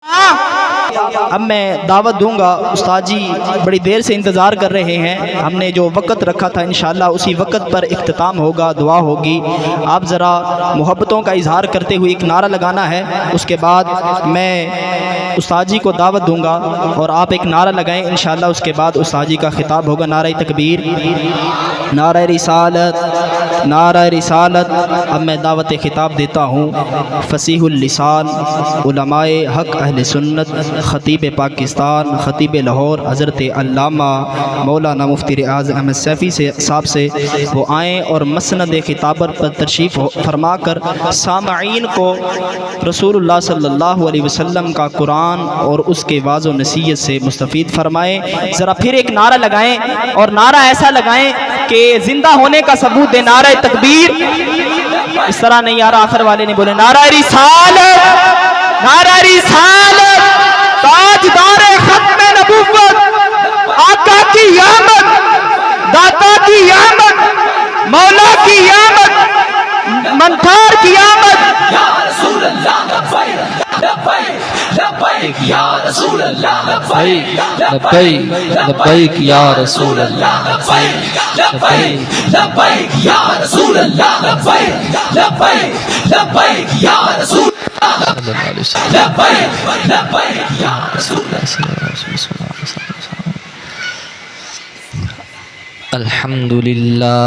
اب میں دعوت دوں گا، استاد جی بڑی دیر سے انتظار کر رہے ہیں، ہم نے جو وقت رکھا تھا انشاءاللہ اسی وقت پر اختتام ہوگا، دعا ہوگی۔ آپ ذرا محبتوں کا اظہار کرتے ہوئے ایک نعرہ لگانا ہے، اس کے بعد میں استاد جی کو دعوت دوں گا اور آپ ایک نعرہ لگائیں انشاءاللہ، اس کے بعد استاد جی کا خطاب ہوگا۔ نعرہ تکبیر، نعرہ رسالت، نعرہ رسالت۔ اب میں دعوت خطاب دیتا ہوں فصیح اللسان علماء حق اہل سنت، خطیب پاکستان، خطیب لاہور حضرت علامہ مولانا مفتی ریاض احمد سیفی صاحب سے وہ آئیں اور مسند خطابت پر تشریف فرما کر سامعین کو رسول اللہ صلی اللہ علیہ وسلم کا قرآن اور اس کے واعظ و نصیحت سے مستفید فرمائیں۔ ذرا پھر ایک نعرہ لگائیں اور نعرہ ایسا لگائیں کہ زندہ ہونے کا ثبوت دے۔ نعرہ تکبیر، اس طرح نہیں آ رہا، آخر والے نے بولے نعرہ رسالت، نعرہ رسالت، تاجدار ختم نبوت، آقا کی آمد، داتا کی آمد، مولا کی آمد، منتھار کی آمد، یا رسول اللہ لبیک یا رسول اللہ لبیک لبیک لبیک یا رسول اللہ لبیک لبیک لبیک یا رسول اللہ لبیک لبیک لبیک یا رسول اللہ لبیک لبیک یا رسول اللہ۔ الحمدللہ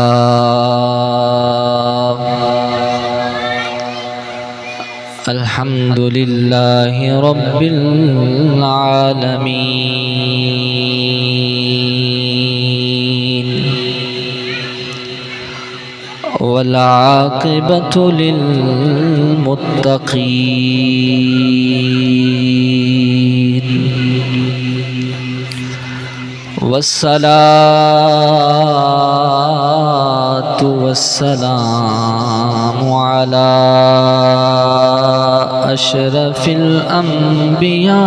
الحمدللہ رب العالمین والعاقبۃ للمتقین والصلاة والسلام على أشرف الأنبياء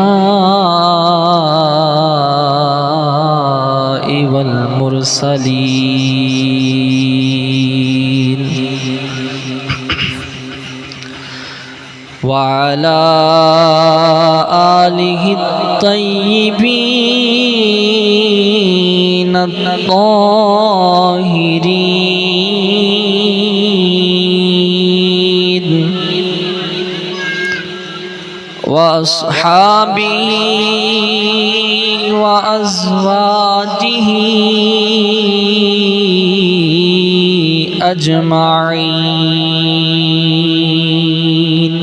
والمرسلين وعلى آله الطيبين الطاهرين وأصحابه وأزواجه أجمعين،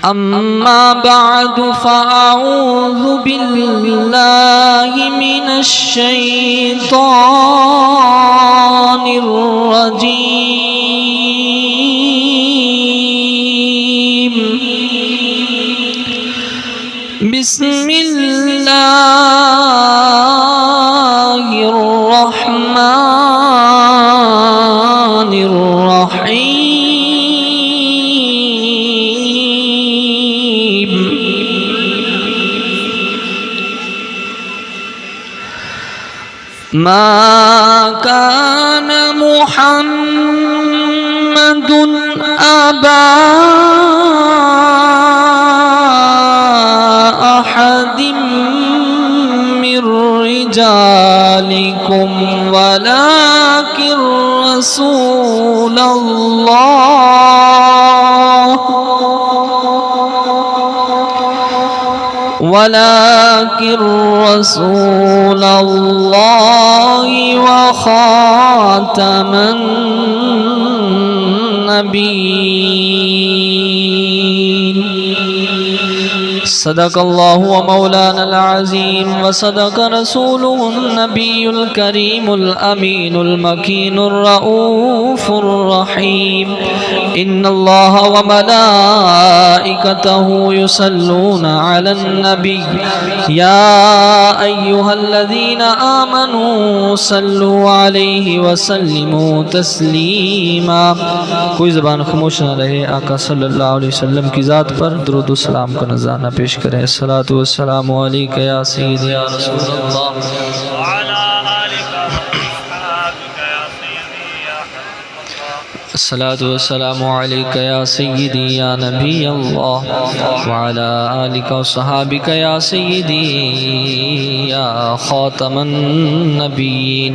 أما بعد فأعوذ بالله من الشيطان الرجيم، بسم الله الرحمن الرحيم، ما كان محمد أبا أحد من رجالكم ولكن رسول الله وخاتم النبيين، صدق الله ومولانا العظيم وصدق رسوله النبي الكريم الأمين المكين الرؤوف الرحيم، إن الله وملائكته يصلون على النبي يا أيها الذين آمنوا صلوا عليه وسلموا تسلیما۔ کوئی زبان خاموش نہ رہے، آقا صلی اللہ علیہ وسلم کی ذات پر درود و سلام کا نذرانہ پیش کریں۔ الصلاۃ والسلام علیک یا سیدی یا رسول اللہ وعلی آلک واصحابک یا سیدی یا حبیب اللہ۔ الصلاة والسلام عليك يا سيدي يا نبي الله وعلى آلك وصحابك يا سيدي يا خاتم النبيين.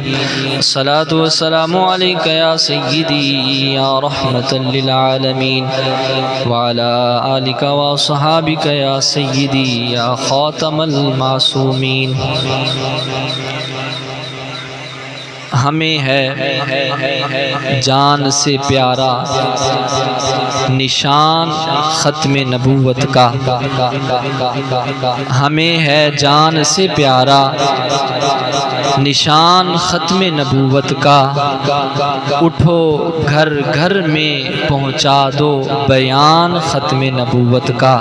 الصلاة والسلام عليك يا سيدي يا رحمة للعالمين وعلى آلك وصحابك يا سيدي يا خاتم المعصومين. ہمیں ہے جان سے پیارا نشان ختم نبوت کا، ہمیں ہے جان سے پیارا نشان ختم نبوت کا. اٹھو گھر گھر میں پہنچا دو بیان ختم نبوت کا.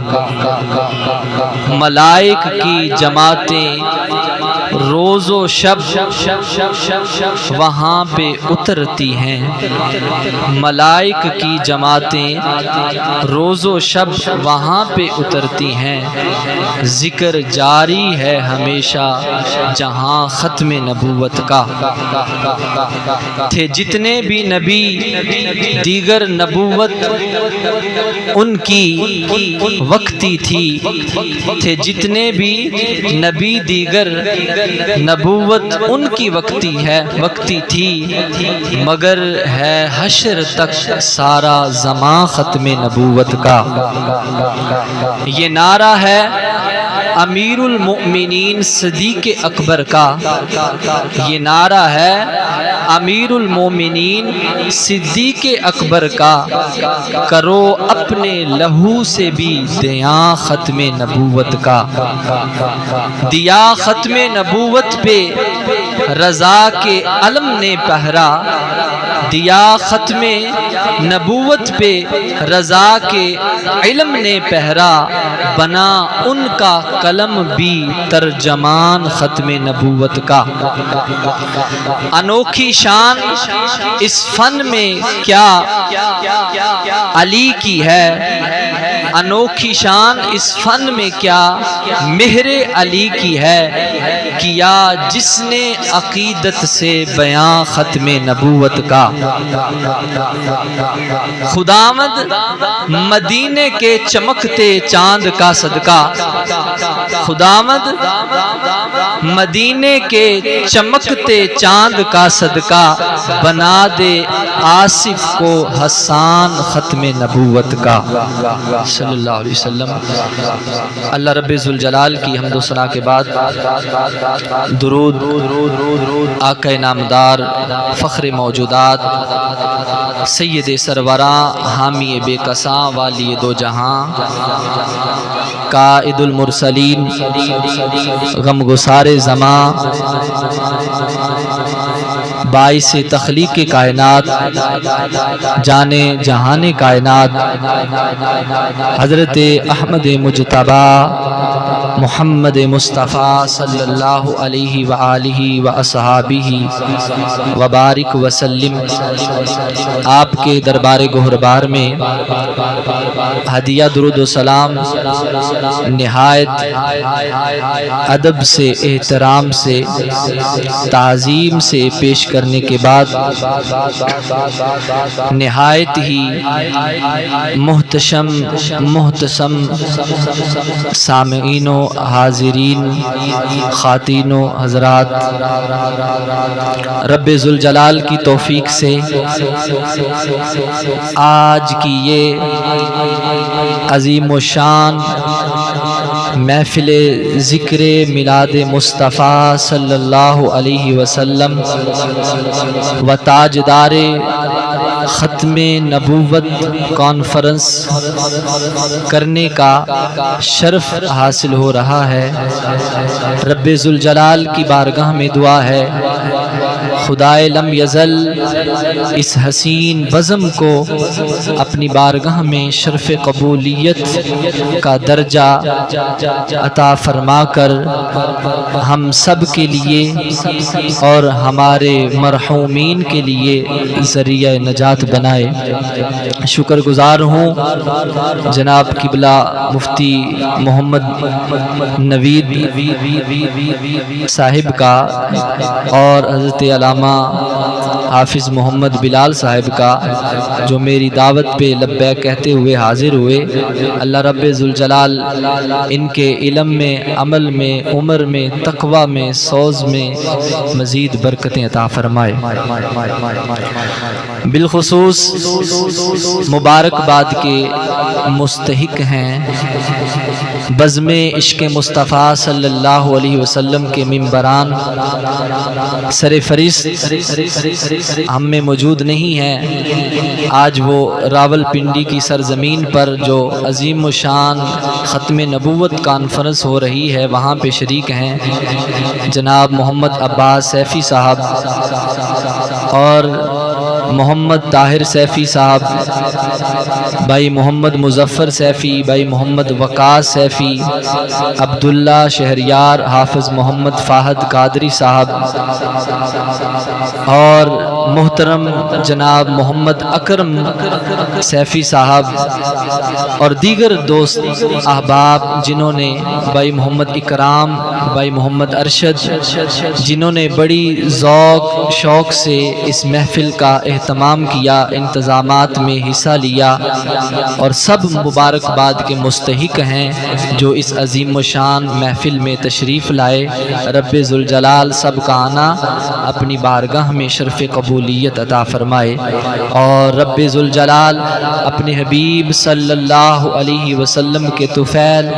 ملائک کی جماعتیں روز و شب وہاں پہ اترتی ہیں. ملائک کی جماعتیں روز و شب وہاں پہ اترتی ہیں. ذکر جاری ہے ہمیشہ جہاں ختم نبوت کا. تھے جتنے بھی نبی دیگر نبوت ان کی وقتی تھی. تھے جتنے بھی نبی دیگر نبوت ان کی وقتی تھی، مگر ہے حشر تک سارا زمان ختم نبوت کا. یہ نعرہ ہے امیر المؤمنین صدیق اکبر کا. یہ نعرہ ہے امیر المؤمنین صدیق اکبر کا. کرو اپنے لہو سے بھی دیا ختم نبوت کا. دیا ختم نبوت پہ رضا کے علم نے پہرا. دیا ختم نبوت پہ رضا کے علم نے پہرا. بنا ان کا قلم بھی ترجمان ختم نبوت کا. انوکھی شان اس فن میں کیا علی کی ہے. انوکھی شان اس فن میں کیا مہر علی کی ہے. کیا جس نے عقیدت سے بیان ختم نبوت کا. خداوند مدینے کے چمکتے چاند کا صدقہ. خداوند مدینے کے چمکتے چاند کا صدقہ بنا دے آصف کو حسان ختم نبوت کا. صلی اللہ علیہ وسلم. اللہ رب ذوالجلال کی حمد و ثنا کے بعد درود آقا نامدار فخر موجودات سید سروراں حامی بے کساں والی دو جہاں قائد المرسلین غمگسار زماں باعث تخلیق کائنات جانے جہان کائنات حضرت احمد مجتبی محمد مصطفیٰ صلی اللہ علیہ وآلہ وصحابہ وبارک وسلم. آپ کے دربار گہربار میں ہدیہ درود و سلام نہایت ادب سے احترام سے تعظیم سے پیش کرنے کے بعد نہایت ہی محتشم سامعین و حاضرین خواتین و حضرات، رب ذوالجلال کی توفیق سے آج کی یہ عظیم و شان محفل ذکر میلاد مصطفیٰ صلی اللہ علیہ وسلم و تاجدار ختم نبوت کانفرنس کرنے کا شرف حاصل ہو رہا ہے. رب ذوالجلال کی بارگاہ میں دعا ہے خدائے لم یزل اس حسین بزم کو اپنی بارگاہ میں شرف قبولیت کا درجہ عطا فرما کر ہم سب کے لیے اور ہمارے مرحومین کے لیے ذریعہ نجات بنائے. شکر گزار ہوں جناب قبلہ مفتی محمد نوید صاحب کا اور حضرت علامہ علامہ حافظ محمد بلال صاحب کا، جو میری دعوت پہ لبیک کہتے ہوئے حاضر ہوئے۔ اللہ رب ذوالجلال ان کے علم میں، عمل میں، عمر میں، تقوی میں، سوز میں مزید برکتیں عطا فرمائے۔ بالخصوص مبارکباد کے مستحق ہیں بزم عشق مصطفیٰ صلی اللہ علیہ وسلم کے ممبران سر فہرست ہم میں موجود نہیں ہیں۔ آج وہ راول پنڈی کی سرزمین پر جو عظیم و شان ختم نبوت کانفرنس ہو رہی ہے وہاں پہ شریک ہیں جناب محمد عباس سیفی صاحب اور محمد طاہر سیفی صاحب، بھائی محمد مظفر سیفی، بھائی محمد وقاص سیفی، عبداللہ شہریار، حافظ محمد فاہد قادری صاحب اور محترم جناب محمد اکرم سیفی صاحب اور دیگر دوست احباب جنہوں نے، بھائی محمد اکرام، بھائی محمد ارشد، جنہوں نے بڑی ذوق شوق سے اس محفل کا اہتمام کیا، انتظامات میں حصہ لیا، اور سب مبارکباد کے مستحق ہیں جو اس عظیم و شان محفل میں تشریف لائے۔ رب ذوالجلال سب کا آنا اپنی بارگاہ میں شرف قبولیت عطا فرمائے، اور رب ذوالجلال اپنے حبیب صلی اللہ علیہ وسلم کے طفیل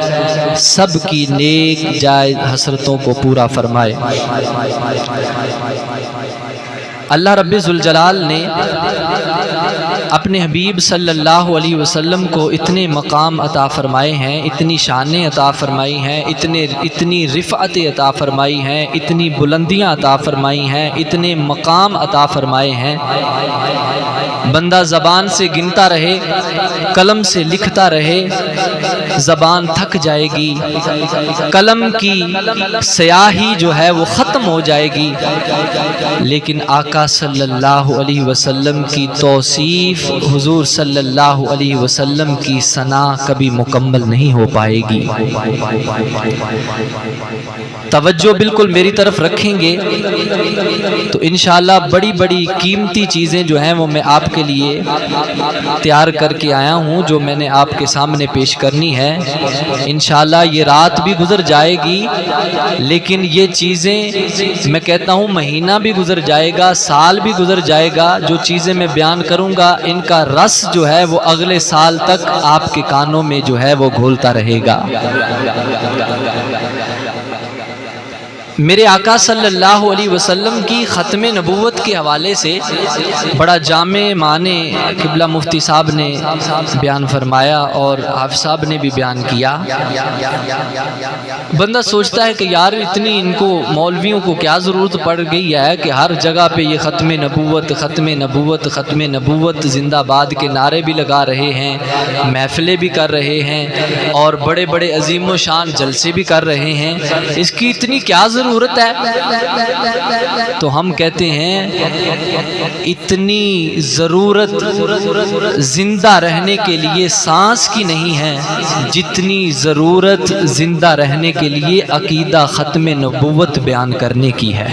سب کی نیک جائز حسرتوں کو پورا فرمائے۔ اللہ رب ذوالجلال نے اپنے حبیب صلی اللہ علیہ وسلم کو اتنے مقام عطا فرمائے ہیں، اتنی شانیں عطا فرمائی ہیں، اتنی رفعت عطا فرمائی ہیں، اتنی بلندیاں عطا فرمائی ہیں، اتنے مقام عطا فرمائے ہیں۔ بندہ زبان سے گنتا رہے، قلم سے لکھتا رہے، زبان تھک جائے گی، قلم کی سیاہی جو ہے وہ ختم ہو جائے گی، لیکن آقا صلی اللہ علیہ وسلم کی توصیف، حضور صلی اللہ علیہ وسلم کی ثنا کبھی مکمل نہیں ہو پائے گی۔ توجہ بالکل میری طرف رکھیں گے تو انشاءاللہ بڑی بڑی قیمتی چیزیں جو ہیں وہ میں آپ کے لیے تیار کر کے آیا ہوں، جو میں نے آپ کے سامنے پیش کرنی ہے۔ انشاءاللہ یہ رات بھی گزر جائے گی، لیکن یہ چیزیں میں کہتا ہوں مہینہ بھی گزر جائے گا، سال بھی گزر جائے گا، جو چیزیں میں بیان کروں گا ان کا رس جو ہے وہ اگلے سال تک آپ کے کانوں میں جو ہے وہ گھولتا رہے گا۔ میرے آقا صلی اللہ علیہ وسلم کی ختم نبوت کے حوالے سے بڑا جامع معنی قبلہ مفتی صاحب نے بیان فرمایا اور حافظ صاحب نے بھی بیان کیا۔ بندہ سوچتا ہے کہ یار اتنی ان کو مولویوں کو کیا ضرورت پڑ گئی ہے کہ ہر جگہ پہ یہ ختم نبوت ختم نبوت ختم نبوت زندہ باد کے نعرے بھی لگا رہے ہیں، محفلیں بھی کر رہے ہیں اور بڑے بڑے عظیم و شان جلسے بھی کر رہے ہیں، اس کی اتنی کیا ضرورت ہے؟ تو ہم کہتے ہیں اتنی ضرورت زندہ رہنے کے لیے سانس کی نہیں ہے جتنی ضرورت زندہ رہنے کے لیے عقیدہ ختم نبوت بیان کرنے کی ہے۔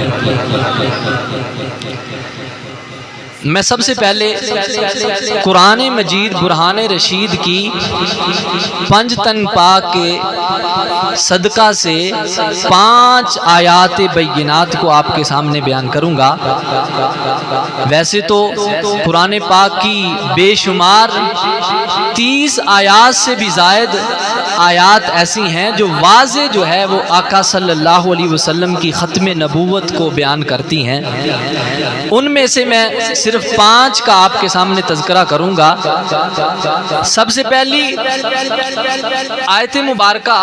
میں سب سے پہلے قرآن مجید برہان رشید کی پنج تن پاک کے صدقہ سے 5 آیات بینات کو آپ کے سامنے بیان کروں گا۔ ویسے تو قرآن پاک کی بے شمار 30 آیات سے بھی زائد آیات ایسی ہیں جو واضح جو ہے وہ آقا صلی اللہ علیہ وسلم کی ختم نبوت کو بیان کرتی ہیں۔ ان میں سے میں صرف 5 کا آپ کے سامنے تذکرہ کروں گا۔ سب سے پہلی آیت مبارکہ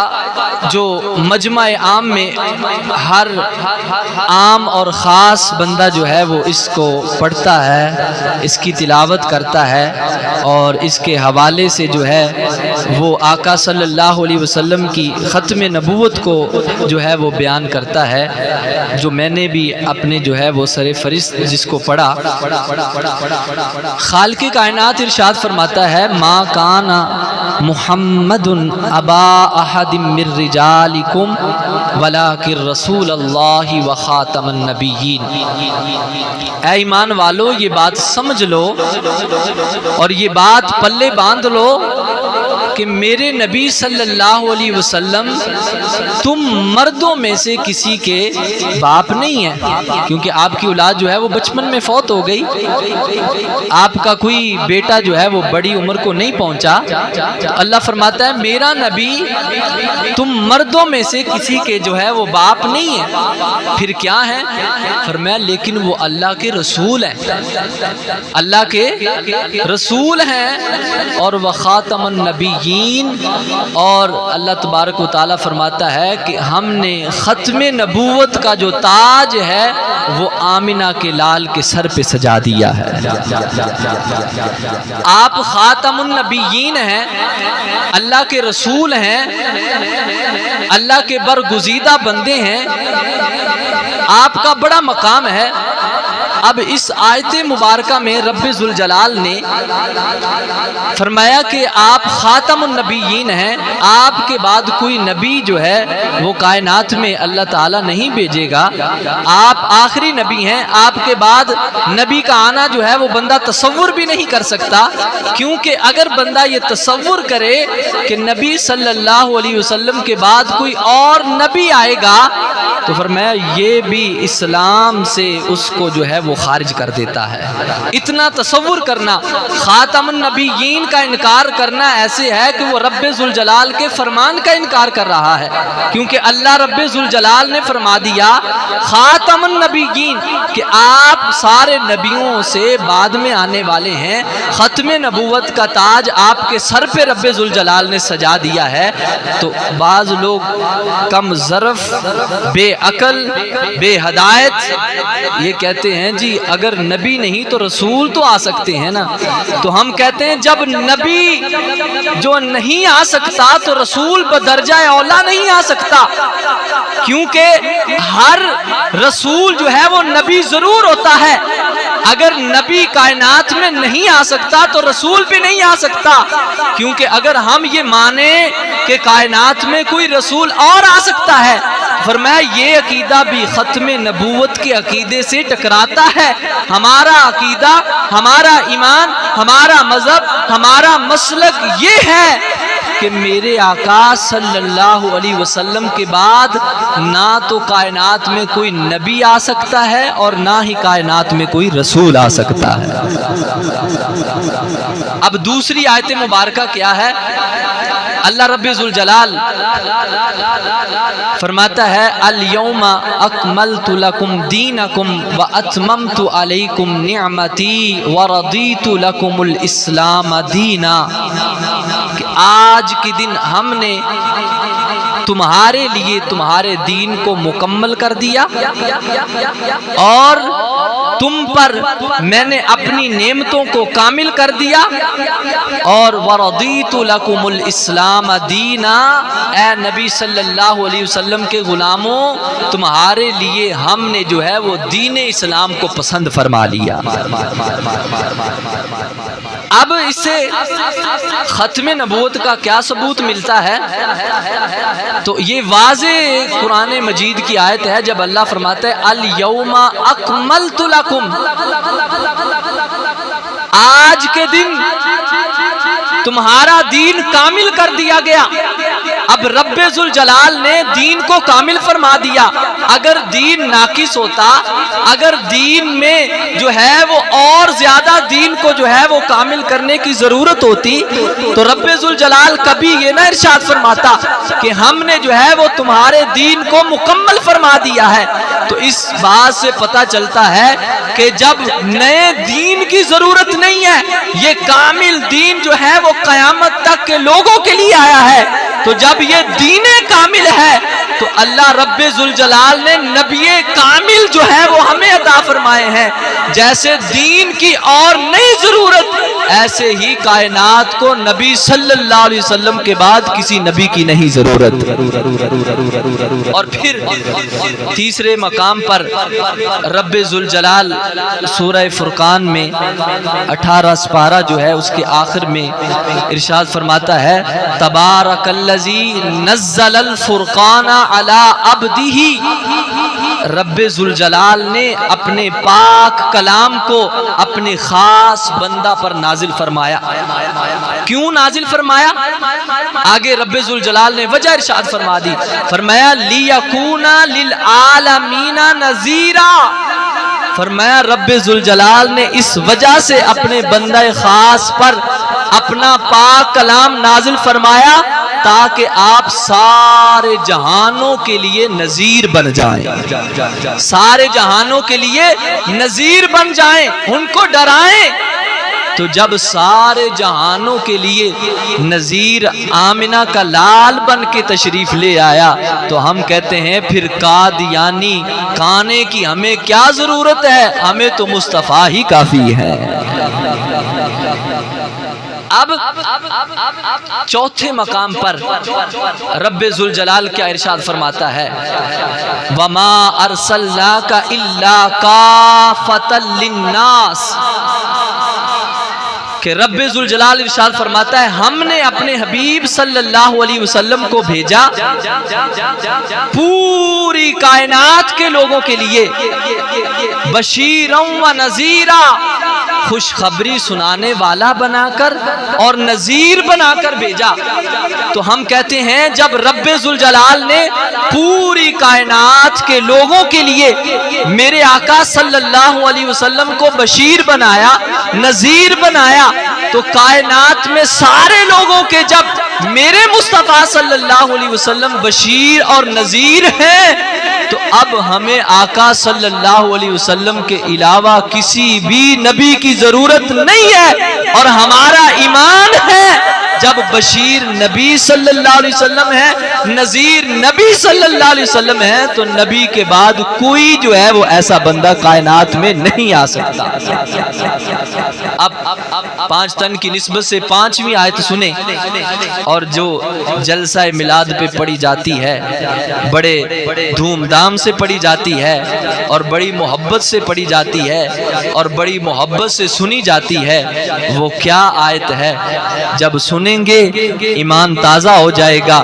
جو مجمع عام میں ہر عام اور خاص بندہ جو ہے وہ اس کو پڑھتا ہے، اس کی تلاوت کرتا ہے اور اس کے حوالے سے جو ہے وہ آقا صلی اللہ علیہ وسلم کی ختم نبوت کو جو ہے وہ بیان کرتا ہے، جو میں نے بھی اپنے جو ہے وہ سر فرست جس کو پڑھا خالق کائنات ارشاد فرماتا ہے ما کان محمد ابا احد من رجالکم ولکن رسول اللہ و خاتم النبیین۔ اے ایمان والو یہ بات سمجھ لو اور یہ بات پلے باندھ لو کہ میرے نبی صلی اللہ علیہ وسلم تم مردوں میں سے کسی کے باپ نہیں ہیں، کیونکہ آپ کی اولاد جو ہے وہ بچپن میں فوت ہو گئی، آپ کا کوئی بیٹا جو ہے وہ بڑی عمر کو نہیں پہنچا۔ اللہ فرماتا ہے میرا نبی تم مردوں میں سے کسی کے جو ہے وہ باپ نہیں ہے، پھر کیا ہے؟ فرمایا لیکن وہ اللہ کے رسول ہیں، اللہ کے رسول ہیں اور وہ خاتم النبیین، اور اللہ تبارک و تعالیٰ فرماتا ہے کہ ہم نے ختم نبوت کا جو تاج ہے وہ آمنہ کے لال کے سر پہ سجا دیا ہے۔ آپ خاتم النبیین ہیں، اللہ کے رسول ہیں، اللہ کے برگزیدہ بندے ہیں، آپ کا بڑا مقام ہے۔ اب اس آیت مبارکہ میں رب ذوالجلال نے فرمایا کہ آپ خاتم النبیین ہیں، آپ کے بعد کوئی نبی جو ہے وہ کائنات میں اللہ تعالیٰ نہیں بھیجے گا، آپ آخری نبی ہیں، آپ کے بعد نبی کا آنا جو ہے وہ بندہ تصور بھی نہیں کر سکتا، کیونکہ اگر بندہ یہ تصور کرے کہ نبی صلی اللہ علیہ وسلم کے بعد کوئی اور نبی آئے گا تو فرمایا یہ بھی اسلام سے اس کو جو ہے وہ خارج کر دیتا ہے۔ اتنا تصور کرنا، خاتم النبیین کا انکار کرنا ایسے ہے کہ وہ رب ذوالجلال کے فرمان کا انکار کر رہا ہے، کیونکہ اللہ رب ذوالجلال نے فرما دیا خاتم النبیین کہ آپ سارے نبیوں سے بعد میں آنے والے ہیں، ختم نبوت کا تاج آپ کے سر پہ رب ذوالجلال نے سجا دیا ہے۔ تو بعض لوگ کم ظرف، بے عقل، بے ہدایت یہ کہتے ہیں جی اگر نبی نہیں تو رسول تو آ سکتے ہیں نا، تو ہم کہتے ہیں جب نبی جو نہیں آ سکتا تو رسول بدرجہ اولا نہیں آ سکتا، کیونکہ ہر رسول جو ہے وہ نبی ضرور ہوتا ہے، اگر نبی کائنات میں نہیں آ سکتا تو رسول بھی نہیں آ سکتا، کیونکہ اگر ہم یہ مانیں کہ کائنات میں کوئی رسول اور آ سکتا ہے، فرمایا یہ عقیدہ بھی ختم نبوت کے عقیدے سے ٹکراتا ہے۔ ہمارا عقیدہ، ہمارا ایمان، ہمارا مذہب، ہمارا مسلک یہ ہے کہ میرے آقا صلی اللہ علیہ وسلم کے بعد نہ تو کائنات میں کوئی نبی آ سکتا ہے اور نہ ہی کائنات میں کوئی رسول آ سکتا ہے۔ اب دوسری آیت مبارکہ کیا ہے؟ اللہ رب ذوالجلال فرماتا ہے الیوم اکملت لکم دینکم واتممت علیکم نعمتی ورضیت لکم الاسلام دینا، کہ آج کے دن ہم نے تمہارے لیے تمہارے دین کو مکمل کر دیا اور تم پر میں نے اپنی نعمتوں کو کامل کر دیا، اور وَرَضِيتُ لَكُمُ الْإِسْلَامَ دِينًا، اے نبی صلی اللہ علیہ وسلم کے غلاموں تمہارے لیے ہم نے جو ہے وہ دین اسلام کو پسند فرما لیا۔ اب اس سے ختم نبوت کا کیا ثبوت ملتا ہے؟ تو یہ واضح قرآن مجید کی آیت ہے جب اللہ فرماتا ہے الیوم اکملت لکم، آج کے دن تمہارا دین کامل کر دیا گیا۔ اب رب ذوالجلال نے دین کو کامل فرما دیا، اگر دین ناقص ہوتا، اگر دین میں جو ہے وہ اور زیادہ دین کو جو ہے وہ کامل کرنے کی ضرورت ہوتی تو رب ذوالجلال کبھی یہ نہ ارشاد فرماتا کہ ہم نے جو ہے وہ تمہارے دین کو مکمل فرما دیا ہے۔ تو اس بات سے پتہ چلتا ہے کہ جب نئے دین کی ضرورت نہیں ہے، یہ کامل دین جو ہے وہ قیامت تک کے لوگوں کے لیے آیا ہے، تو جب یہ دین کامل ہے تو اللہ رب ذوالجلال نے نبی کامل جو ہے وہ ہمیں عطا فرمائے ہیں۔ جیسے دین کی اور نئی ضرورت ایسے ہی کائنات کو نبی صلی اللہ علیہ وسلم کے بعد کسی نبی کی نہیں ضرورت۔ اور پھر تیسرے مقام پر رب ذوالجلال سورہ فرقان میں 18 سپارہ جو ہے اس کے آخر میں ارشاد فرماتا ہے تبارک الذی نزل الفرقان علی عبدہ، رب ذوالجلال نے اپنے پاک کلام کو اپنے خاص بندہ پر نازل فرمایا۔ کیوں نازل فرمایا؟ آگے رب ذوالجلال نے وجہ ارشاد فرما دی، فرمایا لیکون للعالمین نذیرا، فرمایا رب ذوالجلال نے اس وجہ سے اپنے بندہ خاص پر اپنا پاک کلام نازل فرمایا تاکہ آپ سارے جہانوں کے لیے نذیر بن جائیں، سارے جہانوں کے لیے نذیر بن جائیں، ان کو ڈرائیں۔ تو جب سارے جہانوں کے لیے نذیر آمنہ کا لال بن کے تشریف لے آیا تو ہم کہتے ہیں پھر قادیانی کانے کی ہمیں کیا ضرورت ہے، ہمیں تو مصطفیٰ ہی کافی ہے۔ اب چوتھے مقام پر رب ذوالجلال کیا ارشاد فرماتا ہے وَمَا أَرْسَلْنَاكَ إِلَّا كَافَةً لِلنَّاسِ، کہ رب ذوالجلال ارشاد فرماتا ہے ہم نے اپنے حبیب صلی اللہ علیہ وسلم کو بھیجا پوری کائنات کے لوگوں کے لیے بشیراً و نذیرا، خوشخبری سنانے والا بنا کر اور نذیر بنا کر بھیجا۔ تو ہم کہتے ہیں جب رب ذوالجلال نے پوری کائنات کے لوگوں کے لیے میرے آقا صلی اللہ علیہ وسلم کو بشیر بنایا، نذیر بنایا، تو کائنات میں سارے لوگوں کے جب میرے مصطفیٰ صلی اللہ علیہ وسلم بشیر اور نذیر ہیں تو اب ہمیں آقا صلی اللہ علیہ وسلم کے علاوہ کسی بھی نبی کی ضرورت نہیں ہے۔ اور ہمارا ایمان ہے جب بشیر نبی صلی اللہ علیہ وسلم ہے، نذیر نبی صلی اللہ علیہ وسلم ہے، تو نبی کے بعد کوئی جو ہے وہ ایسا بندہ کائنات میں نہیں آ سکتا۔ اب 5 تن کی نسبت سے 5ویں آیت سنیں، اور جو جلسہ میلاد پہ پڑھی جاتی ہے، بڑے دھوم دھام سے پڑھی جاتی ہے اور بڑی محبت سے پڑھی جاتی ہے اور بڑی محبت سے سنی جاتی ہے، وہ کیا آیت ہے؟ جب سنیں گے ایمان تازہ ہو جائے گا،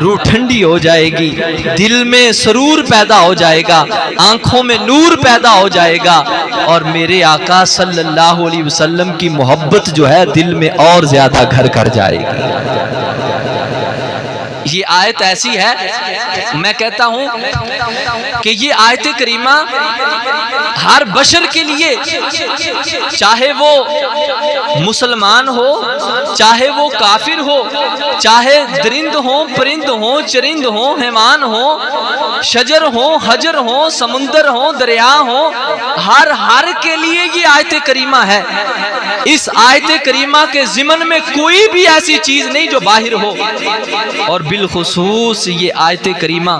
روح ٹھنڈی ہو جائے گی، دل میں سرور پیدا ہو جائے گا، آنکھوں میں نور پیدا ہو جائے گا، اور میرے آقا صلی اللہ علیہ وسلم کی محبت جو ہے دل میں اور زیادہ گھر کر جائے گی۔ یہ آیت ایسی ہے، میں کہتا ہوں کہ یہ آیت کریمہ ہر بشر کے لیے، چاہے وہ مسلمان ہو، چاہے وہ کافر ہو، چاہے درند ہوں، پرند ہوں، چرند ہوں، حیوان ہوں، شجر ہوں، حجر ہوں، سمندر ہوں، دریا ہوں، ہر کے لیے یہ آیت کریمہ ہے۔ اس آیت کریمہ کے ضمن میں کوئی بھی ایسی چیز نہیں جو باہر ہو، اور بالخصوص یہ آیت کریمہ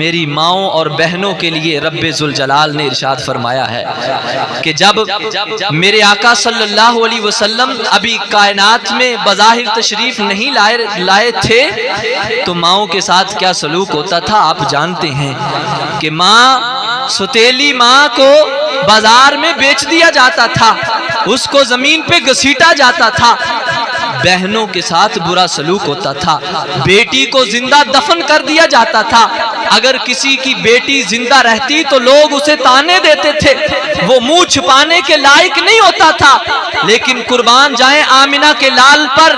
میری ماؤں اور بہنوں کے لیے رب ذوالجلال نے ارشاد فرمایا ہے کہ جب میرے آقا صلی اللہ علیہ وسلم ابھی کائنات میں بظاہر تشریف نہیں لائے تھے تو ماؤں کے ساتھ کیا سلوک ہوتا تھا آپ جانتے ہیں کہ ماں، ستیلی ماں کو بازار میں بیچ دیا جاتا تھا، اس کو زمین پہ گھسیٹا جاتا تھا، بہنوں کے ساتھ برا سلوک ہوتا تھا، بیٹی کو زندہ دفن کر دیا جاتا تھا، اگر کسی کی بیٹی زندہ رہتی تو لوگ اسے تانے دیتے تھے، وہ منہ چھپانے کے لائق نہیں ہوتا تھا، لیکن قربان جائیں آمنہ کے لال پر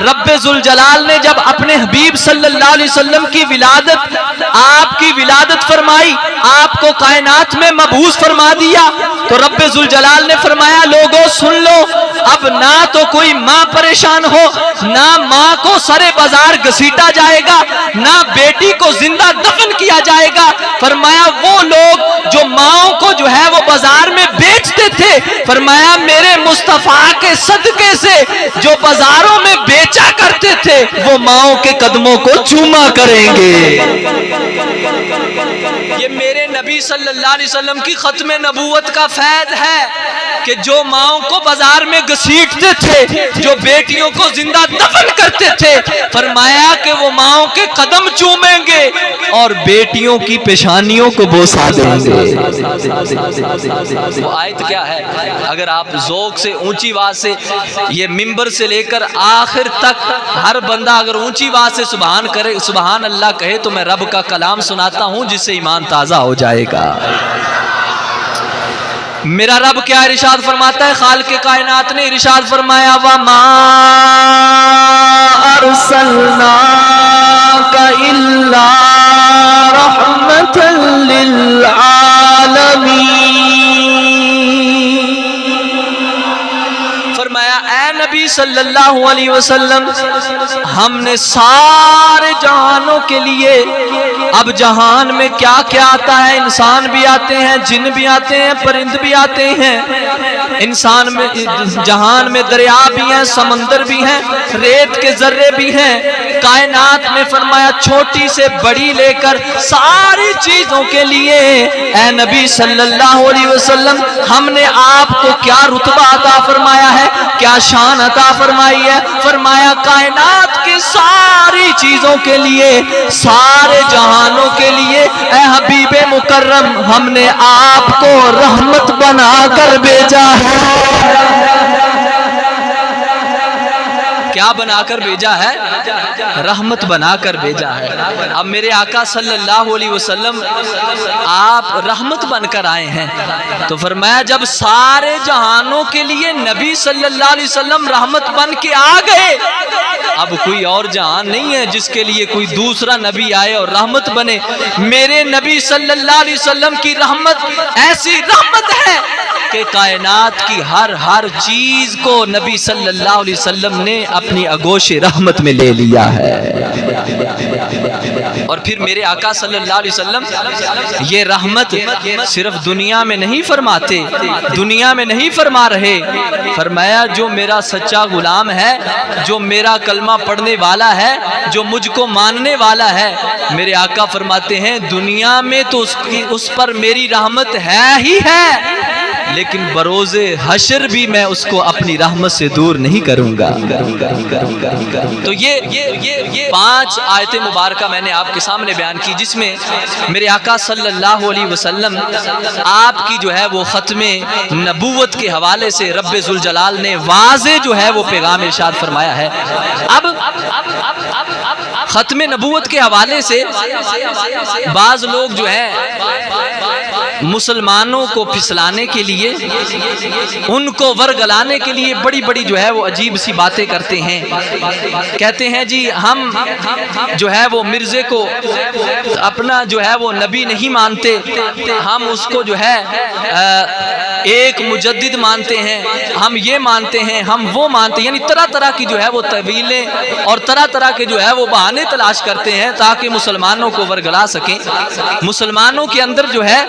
رب ذوالجلال نے جب اپنے حبیب صلی اللہ علیہ وسلم کی ولادت، آپ کی ولادت فرمائی، آپ کو کائنات میں مبعوث فرما دیا، تو رب ذوالجلال نے فرمایا لوگوں سن لو، اب نہ تو کوئی ماں پریشان ہو، نہ ماں کو سرے بازار گھسیٹا جائے گا، نہ بیٹی کو زندہ دفن کیا جائے گا۔ فرمایا وہ لوگ جو ماں کو جو ہے وہ بازار میں بیچتے تھے، فرمایا میرے مصطفیٰ کے صدقے سے جو بازاروں میں بیچا کرتے تھے وہ ماں کے قدموں کو چوما کریں گے۔ یہ میرے نبی صلی اللہ علیہ وسلم کی ختم نبوت کا فیض ہے۔ کہ جو ماؤں کو بازار میں گھسیٹتے تھے، جو بیٹیوں کو زندہ دفن کرتے تھے، فرمایا کہ وہ ماؤں کے قدم چومیں گے اور بیٹیوں کی پیشانیوں کو بوسا دیں گے۔ وہ آیت کیا ہے؟ اگر آپ ذوق سے اونچی آواز سے یہ ممبر سے لے کر آخر تک ہر بندہ اگر اونچی آواز سے سبحان اللہ کہے تو میں رب کا کلام سناتا ہوں جس سے ایمان تازہ ہو جائے گا۔ میرا رب کیا ارشاد فرماتا ہے؟ خالق کائنات نے ارشاد فرمایا وَمَا أَرْسَلْنَاكَ إِلَّا رَحْمَةً لِّلْعَالَمِينَ۔ فرمایا اے نبی صلی اللہ علیہ وسلم، ہم نے سارے جہانوں کے لیے، اب جہان میں کیا کیا آتا ہے؟ انسان بھی آتے ہیں، جن بھی آتے ہیں، پرند بھی آتے ہیں، انسان میں جہان میں دریا بھی ہیں، سمندر بھی ہیں، ریت کے ذرے بھی ہیں، کائنات میں فرمایا چھوٹی سے بڑی لے کر ساری چیزوں کے لیے اے نبی صلی اللہ علیہ وسلم ہم نے آپ کو کیا رتبہ عطا فرمایا ہے، کیا شان عطا فرمائی ہے؟ فرمایا کائنات کی ساری چیزوں کے لیے، سارے جہانوں کے لیے اے حبیب مکرم ہم نے آپ کو رحمت بنا کر بھیجا ہے۔ کیا بنا کر بھیجا ہے؟ رحمت بنا کر بھیجا ہے۔ اب میرے آقا صلی اللہ علیہ وسلم آپ رحمت بن کر آئے ہیں، تو فرمایا جب سارے جہانوں کے لیے نبی صلی اللہ علیہ وسلم رحمت بن کے آ گئے، اب کوئی اور جہان نہیں ہے جس کے لیے کوئی دوسرا نبی آئے اور رحمت بنے۔ میرے نبی صلی اللہ علیہ وسلم کی رحمت ایسی رحمت ہے کہ کائنات کی ہر چیز کو نبی صلی اللہ علیہ وسلم نے اپنی آغوش رحمت میں لے لیا ہے۔ اور پھر میرے آقا صلی اللہ علیہ وسلم یہ رحمت صرف دنیا میں نہیں فرماتے، دنیا میں نہیں فرما رہے، فرمایا جو میرا سچا غلام ہے، جو میرا کلمہ پڑھنے والا ہے، جو مجھ کو ماننے والا ہے، میرے آقا فرماتے ہیں دنیا میں تو اس پر میری رحمت ہے ہی ہے، لیکن بروز حشر بھی میں اس کو اپنی رحمت سے دور نہیں کروں گا۔ تو یہ 5 آیت مبارکہ میں نے آپ کے سامنے بیان کی، جس میں میرے آقا صلی اللہ علیہ وسلم آپ کی جو ہے وہ ختم نبوت کے حوالے سے رب ذوالجلال نے واضح جو ہے وہ پیغام ارشاد فرمایا ہے۔ اب ختم نبوت کے حوالے سے بعض لوگ جو ہے مسلمانوں کو پھسلانے کے لیے، ان کو ورگلانے کے لیے بڑی بڑی جو ہے وہ عجیب سی باتیں کرتے ہیں، کہتے ہیں جی ہم جو ہے وہ مرزے کو اپنا جو ہے وہ نبی نہیں مانتے، ہم اس کو جو ہے ایک مجدد مانتے ہیں، ہم یہ مانتے ہیں، ہم وہ مانتے ہیں، یعنی طرح طرح کی جو ہے وہ طویلیں اور طرح طرح کے جو ہے وہ بہانے تلاش کرتے ہیں تاکہ مسلمانوں کو ورگلا سکیں، مسلمانوں کے اندر جو ہے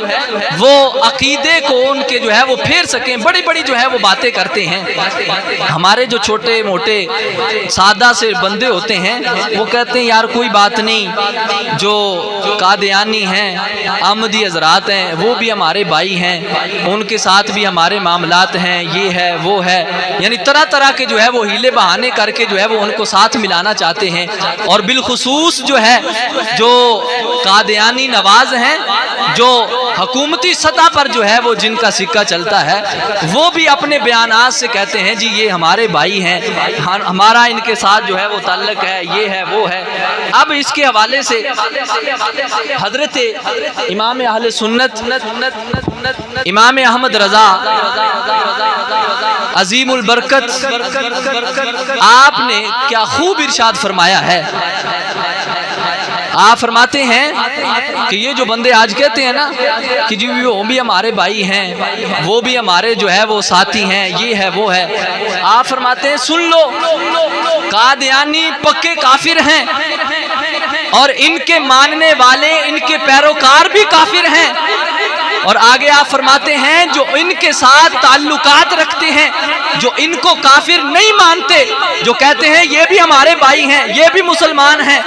وہ عقیدے کو ان کے جو ہے وہ پھیر سکیں، بڑی بڑی جو ہے وہ باتیں کرتے ہیں۔ ہمارے جو چھوٹے موٹے سادہ سے بندے ہوتے ہیں وہ کہتے ہیں یار کوئی بات نہیں، جو قادیانی ہیں، احمدی حضرات ہیں، وہ بھی ہمارے بھائی ہیں، ان کے ساتھ بھی ہمارے معاملات ہیں، یہ ہے وہ ہے، یعنی طرح طرح کے جو ہے وہ ہیلے بہانے کر کے جو ہے وہ ان کو ساتھ ملانا چاہتے ہیں۔ اور بالخصوص جو ہے جو قادیانی نواز ہیں، جو حکومتی سطح پر جو ہے وہ جن کا سکہ چلتا ہے، وہ بھی اپنے بیانات سے کہتے ہیں جی یہ ہمارے بھائی ہیں، ہمارا ان کے ساتھ جو ہے وہ تعلق ہے، یہ ہے وہ ہے۔ اب اس کے حوالے سے حضرت امام اہل سنت امام احمد رضا عظیم البرکت آپ نے کیا خوب ارشاد فرمایا ہے۔ آپ فرماتے ہیں کہ یہ جو بندے آج کہتے ہیں نا کہ جی وہ بھی ہمارے بھائی ہیں، وہ بھی ہمارے جو ہے وہ ساتھی ہیں، یہ ہے وہ ہے، آپ فرماتے ہیں سن لو، قادیانی پکے کافر ہیں اور ان کے ماننے والے، ان کے پیروکار بھی کافر ہیں، اور آگے آپ فرماتے ہیں جو ان کے ساتھ تعلقات رکھتے ہیں، جو ان کو کافر نہیں مانتے، جو کہتے ہیں یہ بھی ہمارے بھائی ہیں، یہ بھی مسلمان ہیں،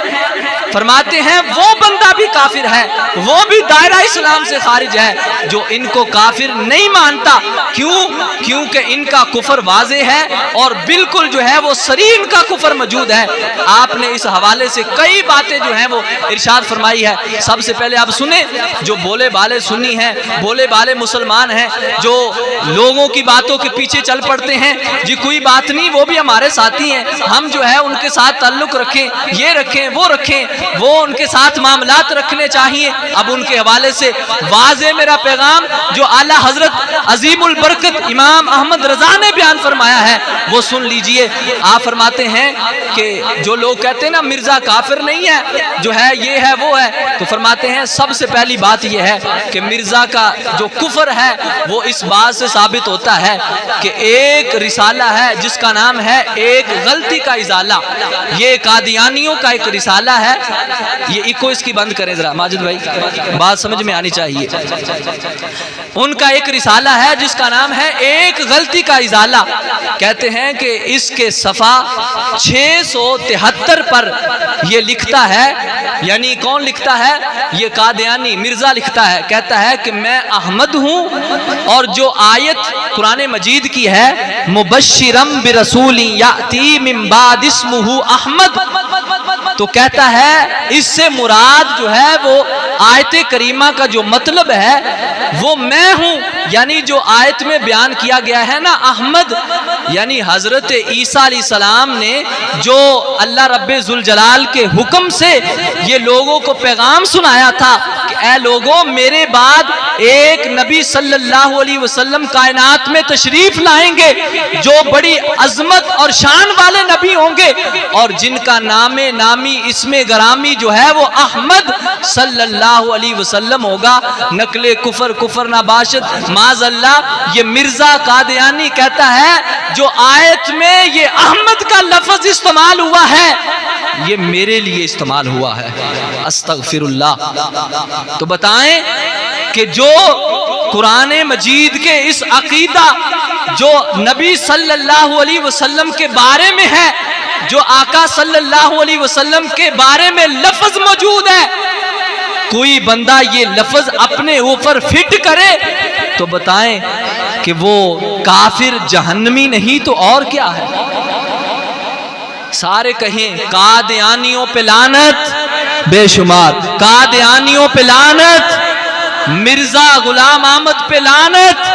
فرماتے ہیں وہ بندہ بھی کافر ہے، وہ بھی دائرہ اسلام سے خارج ہے جو ان کو کافر نہیں مانتا۔ کیوں؟ کیونکہ ان کا کفر واضح ہے اور بالکل جو ہے وہ صریح ان کا کفر موجود ہے۔ آپ نے اس حوالے سے کئی باتیں جو ہیں وہ ارشاد فرمائی ہے۔ سب سے پہلے آپ سنیں، جو بولے بالے سنی ہیں، بولے بالے مسلمان ہیں، جو لوگوں کی باتوں کے پیچھے چل پڑتے ہیں، جی کوئی بات نہیں وہ بھی ہمارے ساتھی ہیں، ہم جو ہے ان کے ساتھ تعلق رکھیں، یہ رکھیں وہ رکھیں، وہ ان کے ساتھ معاملات رکھنے چاہیے۔ اب ان کے حوالے سے واضح میرا پیغام جو اعلیٰ حضرت عظیم البرکت امام احمد رضا نے بیان فرمایا ہے وہ سن لیجئے۔ آپ فرماتے ہیں کہ جو لوگ کہتے ہیں نا مرزا کافر نہیں ہے، جو ہے یہ ہے وہ ہے، تو فرماتے ہیں سب سے پہلی بات یہ ہے کہ مرزا کا جو کفر ہے وہ اس بات سے ثابت ہوتا ہے کہ ایک رسالہ ہے جس کا نام ہے ایک غلطی کا ازالہ، یہ قادیانیوں کا ایک رسالہ ہے، یہ ایکو اس کی بند کریں ذرا ماجد بھائی، بات سمجھ میں آنی چاہیے۔ ان کا ایک رسالہ ہے جس کا نام ہے ایک غلطی کا ازالہ، کہتے ہیں کہ اس کے صفحہ 673 پر یہ لکھتا ہے، یعنی کون لکھتا ہے؟ یہ قادیانی مرزا لکھتا ہے، کہتا ہے کہ میں احمد ہوں، اور جو آیت قرآن مجید کی ہے مبشرم برسول یاتی من بعد اسمہ احمد، تو کہتا ہے اس سے مراد جو ہے وہ آیت کریمہ کا جو مطلب ہے وہ میں ہوں، یعنی جو آیت میں بیان کیا گیا ہے نا احمد، یعنی حضرت عیسیٰ علیہ السلام نے جو اللہ رب ذوالجلال کے حکم سے یہ لوگوں کو پیغام سنایا تھا کہ اے لوگوں میرے بعد ایک نبی صلی اللہ علیہ وسلم کائنات میں تشریف لائیں گے جو بڑی عظمت اور شان والے نبی ہوں گے، اور جن کا نام نامی اسم گرامی جو ہے وہ احمد صلی اللہ علیہ وسلم ہوگا۔ نقل کفر کفر نباشد معاذ اللہ، یہ مرزا قادیانی کہتا ہے جو آیت میں یہ احمد کا لفظ استعمال ہوا ہے یہ میرے لیے استعمال ہوا ہے، استغفر اللہ۔ تو بتائیں کہ جو قرآن مجید کے اس عقیدہ جو نبی صلی اللہ علیہ وسلم کے بارے میں ہے، جو آقا صلی اللہ علیہ وسلم کے بارے میں لفظ موجود ہے، کوئی بندہ یہ لفظ اپنے اوپر فٹ کرے تو بتائیں کہ وہ کافر جہنمی نہیں تو اور کیا ہے؟ سارے کہیں قادیانیوں پہ لعنت، بے شمار قادیانیوں پہ لعنت، مرزا غلام احمد پہ لعنت۔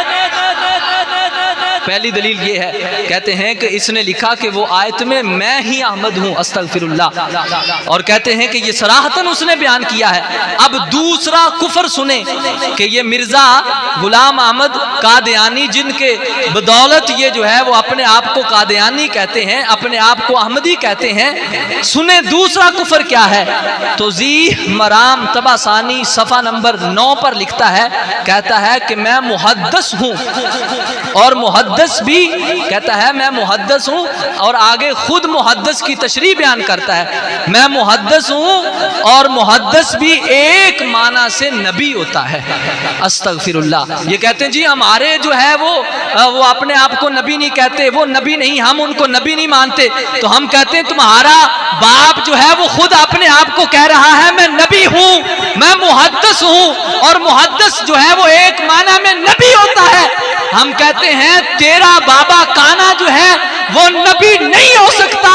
پہلی دلیل یہ ہے، کہتے ہیں کہ اس نے لکھا کہ وہ آیت میں میں ہی احمد ہوں، استغفر اللہ، اور کہتے ہیں کہ یہ صراحتاً اس نے بیان کیا ہے۔ اب دوسرا کفر سنیں کہ یہ مرزا غلام احمد قادیانی جن کے بدولت یہ جو ہے وہ اپنے آپ کو قادیانی کہتے ہیں، اپنے آپ کو احمدی کہتے ہیں، سنیں دوسرا کفر کیا ہے۔ توضیح مرام طبع ثانی صفحہ نمبر 9 پر لکھتا ہے، کہتا ہے کہ میں محدث ہوں، اور محدث بھی کہتا ہے میں محدث ہوں، اور آگے خود محدث کی تشریح بیان کرتا ہے، میں محدث ہوں، اور محدث بھی ایک معنی سے نبی ہوتا ہے، استغفر اللہ۔ یہ کہتے ہیں جی ہمارے جو ہے وہ اپنے آپ کو نبی نہیں کہتے، وہ نبی نہیں، ہم ان کو نبی نہیں مانتے، تو ہم کہتے ہیں تمہارا باپ جو ہے وہ خود اپنے آپ کو کہہ رہا ہے میں نبی ہوں، میں محدث ہوں، اور محدث جو ہے وہ ایک معنی میں نبی ہوتا ہے۔ ہم کہتے ہیں تیرا بابا کانا جو ہے وہ نبی نہیں ہو سکتا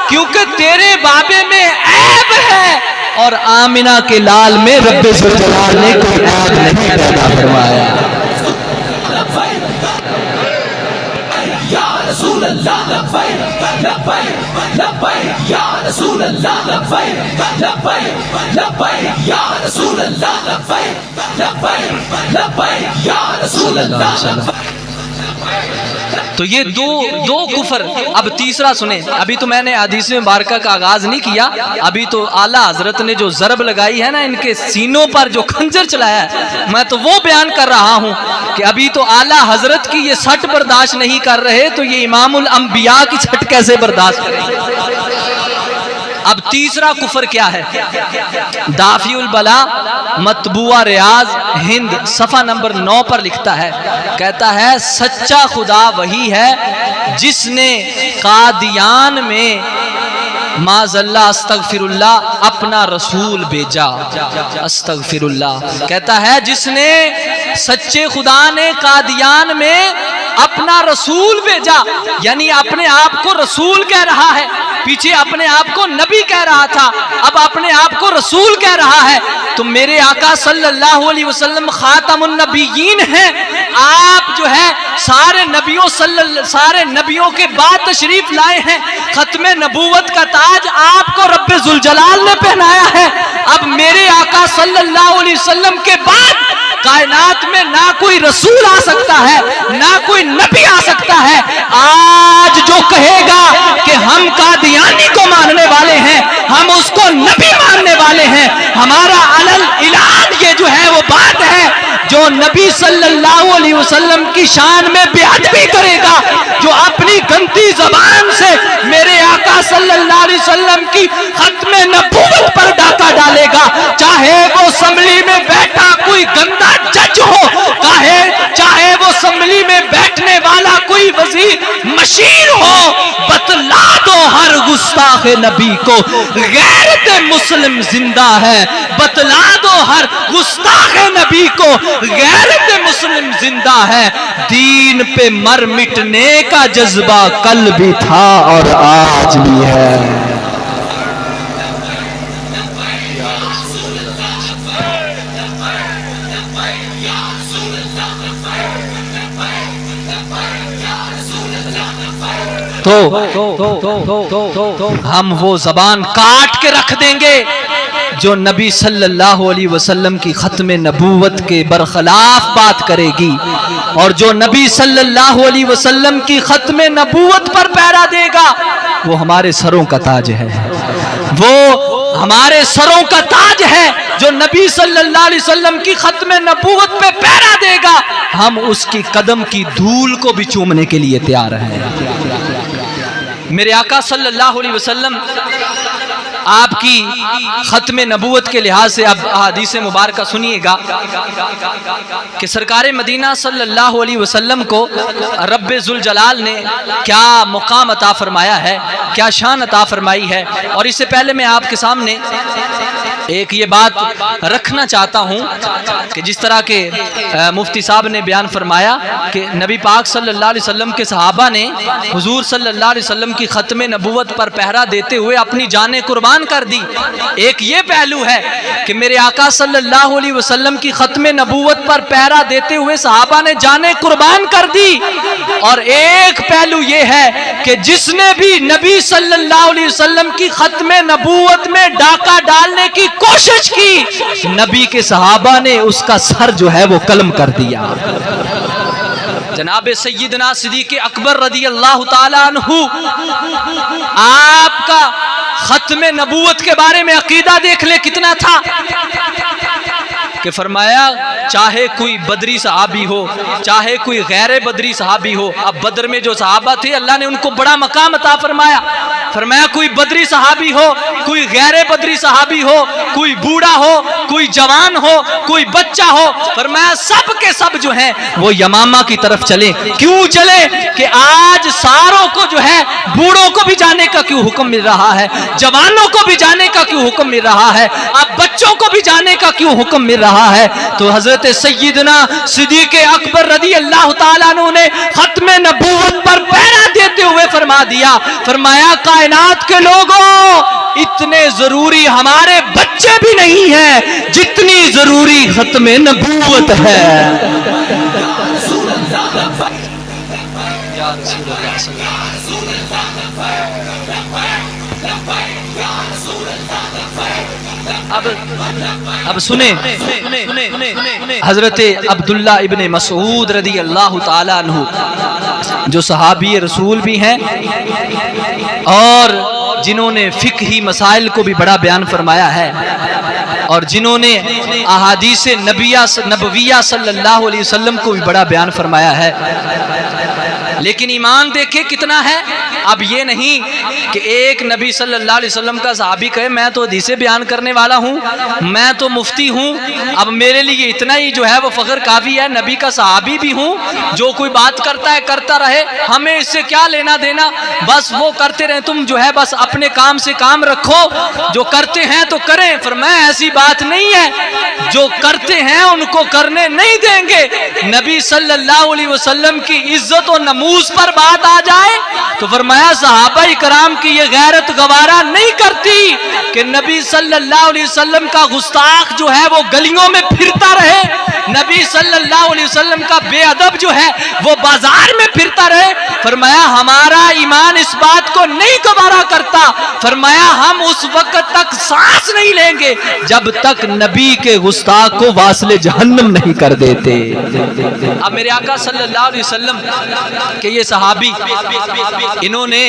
کیونکہ تیرے بابے میں عیب ہے، اور آمنہ کے لال میں رب ذوالجلال نے کوئی عیب نہیں پیدا فرمایا۔ یا رسول اللہ لبیک لبیک لبیک یا رسول اللہ لبیک لبیک لبیک یا رسول اللہ لبیک لبیک لبیک یا رسول اللہ۔ تو یہ دو کفر۔ اب تیسرا سنیں، ابھی تو میں نے حدیث مبارکہ کا آغاز نہیں کیا، ابھی تو اعلیٰ حضرت نے جو ضرب لگائی ہے نا ان کے سینوں پر جو خنجر چلایا ہے میں تو وہ بیان کر رہا ہوں کہ ابھی تو اعلیٰ حضرت کی یہ سٹ برداشت نہیں کر رہے تو یہ امام الانبیاء کی سٹ کیسے برداشت کریں؟ اب تیسرا کفر کیا ہے؟ دافع البلا مطبوعہ ریاض ہند صفحہ نمبر 9 پر لکھتا ہے، کہتا ہے سچا خدا وہی ہے جس نے قادیان میں معاذ اللہ استغفر اللہ اپنا رسول بھیجا۔ استغفر اللہ، کہتا ہے جس نے سچے خدا نے قادیان میں اپنا رسول بھیجا، یعنی اپنے آپ کو رسول کہہ رہا ہے، پیچھے اپنے آپ کو نبی کہہ رہا تھا، اب اپنے آپ کو رسول کہہ رہا ہے۔ تو میرے آقا صلی اللہ علیہ وسلم خاتم النبیین ہیں، آپ جو ہے سارے نبیوں کے بعد تشریف لائے ہیں، ختم نبوت کا تاج آپ کو رب ذوالجلال نے پہنایا ہے۔ اب میرے آقا صلی اللہ علیہ وسلم کے بعد کائنات میں نہ کوئی رسول آ سکتا ہے، نہ کوئی نبی آ سکتا ہے۔ آج جو کہے گا کہ ہم قادیانی کو ماننے والے ہیں، ہم اس کو نبی ماننے والے ہیں، ہمارا اعلان یہ جو ہے وہ بات ہے، جو نبی صلی اللہ علیہ وسلم کی شان میں بے ادبی کرے گا، جو اپنی گندی زبان سے میرے آقا صلی اللہ علیہ وسلم کی ختم نبوت پر ڈاکہ ڈالے گا، چاہے وہ اسمبلی میں بیٹھا کوئی گندا جج ہو، چاہے وہ اسمبلی میں بیٹھنے والا کوئی وزیر مشیر ہو، بتلا دو ہر گستاخ نبی کو غیرت مسلم زندہ ہے، بتلا دو ہر گستاخ نبی کو غیرت مسلم زندہ ہے۔ دین پہ مر مٹنے کا جذبہ کل بھی تھا اور آج بھی ہے۔ تو ہم وہ زبان کاٹ کے رکھ دیں گے جو نبی صلی اللہ علیہ وسلم کی ختم نبوت کے برخلاف بات کرے گی، اور جو نبی صلی اللہ علیہ وسلم کی ختم نبوت پر پہرا دے گا وہ ہمارے سروں کا تاج ہے، وہ ہمارے سروں کا تاج ہے۔ جو نبی صلی اللہ علیہ وسلم کی ختم نبوت پہ پہرا دے گا، ہم اس کی قدم کی دھول کو بھی چومنے کے لیے تیار ہیں۔ میرے آقا صلی اللہ علیہ وسلم آپ کی ختم نبوت کے لحاظ سے اب احادیث مبارکہ سنیے گا کہ سرکار مدینہ صلی اللہ علیہ وسلم کو رب ذوالجلال نے کیا مقام عطا فرمایا ہے، کیا شان عطا فرمائی ہے۔ اور اس سے پہلے میں آپ کے سامنے ایک یہ بات رکھنا چاہتا ہوں کہ جس طرح کے مفتی صاحب نے بیان فرمایا کہ نبی پاک صلی اللہ علیہ وسلم کے صحابہ نے حضور صلی اللہ علیہ وسلم کی ختم نبوت پر پہرا دیتے ہوئے اپنی جانیں قربان کر دی۔ ایک یہ پہلو ہے کہ میرے آقا صلی اللہ علیہ وسلم کی ختم نبوت پر پہرا دیتے ہوئے صحابہ نے جانیں قربان کر دی، اور ایک پہلو یہ ہے کہ جس نے بھی نبی صلی اللہ علیہ وسلم کی ختم نبوت میں ڈاکہ ڈالنے کی کوشش کی، نبی کے صحابہ نے اس کا سر جو ہے وہ قلم کر دیا۔ جناب سیدنا صدیق اکبر رضی اللہ تعالیٰ عنہ، آپ کا ختم نبوت کے بارے میں عقیدہ دیکھ لے کتنا تھا کہ فرمایا چاہے کوئی بدری صحابی ہو، چاہے کوئی غیر بدری صحابی ہو۔ اب بدر میں جو صحابہ تھے اللہ نے ان کو بڑا مقام عطا فرمایا، فرمایا کوئی بدری صحابی ہو، کوئی غیر بدری صحابی ہو، کوئی بوڑھا ہو، کوئی جوان ہو، کوئی بچہ ہو، فرمایا سب کے سب جو ہیں وہ یمامہ کی طرف چلیں۔ کیوں چلیں؟ کہ آج ساروں کو جو ہے، بوڑھوں کو بھی جانے کا کیوں حکم مل رہا ہے، جوانوں کو بھی جانے کا کیوں حکم مل رہا ہے، اب بچوں کو بھی جانے کا کیوں حکم مل رہا ہے؟ تو حضرت سیدنا صدیق اکبر رضی اللہ تعالیٰ عنہ نے ختم نبوت پر پہرا دیتے ہوئے فرما دیا، فرمایا کائنات کے لوگوں، اتنے ضروری ہمارے بچے بھی نہیں ہیں جتنی ضروری ختم نبوت ہے۔ اب سنیں حضرت عبداللہ ابن مسعود رضی اللہ تعالیٰ عنہ، جو صحابی رسول بھی ہیں اور جنہوں نے فقہی مسائل کو بھی بڑا بیان فرمایا ہے، اور جنہوں نے احادیث نبویہ صلی اللہ علیہ وسلم کو بھی بڑا بیان فرمایا ہے، لیکن ایمان دیکھیں کتنا ہے اب یہ نہیں کہ ایک نبی صلی اللہ علیہ وسلم کا صحابی کہے میں تو حدیثیں بیان کرنے والا ہوں، میں تو مفتی ہوں، اب میرے لیے اتنا ہی جو ہے وہ فخر کافی ہے، نبی کا صحابی بھی ہوں، جو کوئی بات کرتا ہے کرتا رہے، ہمیں اس سے کیا لینا دینا، بس وہ کرتے رہیں، تم جو ہے بس اپنے کام سے کام رکھو، جو کرتے ہیں تو کریں۔ فرمایا ایسی بات نہیں ہے، جو کرتے ہیں ان کو کرنے نہیں دیں گے۔ نبی صلی اللہ علیہ وسلم کی عزت و نموز پر بات آ جائے تو فرمایا صحابہ کرام کی یہ غیرت گوارا نہیں کرتی کہ نبی صلی اللہ علیہ وسلم کا گستاخ جو ہے وہ گلیوں میں پھرتا رہے، نبی صلی اللہ علیہ وسلم کا بے ادب جو ہے وہ بازار میں پھرتا رہے۔ فرمایا ہمارا ایمان اس بات کو نہیں گوارا کرتا، فرمایا ہم اس وقت تک سانس نہیں لیں گے جب تک نبی کے گستاخ کو واصل جہنم نہیں کر دیتے۔ اب میرے آقا صلی اللہ علیہ وسلم کہ یہ صحابی، انہوں نے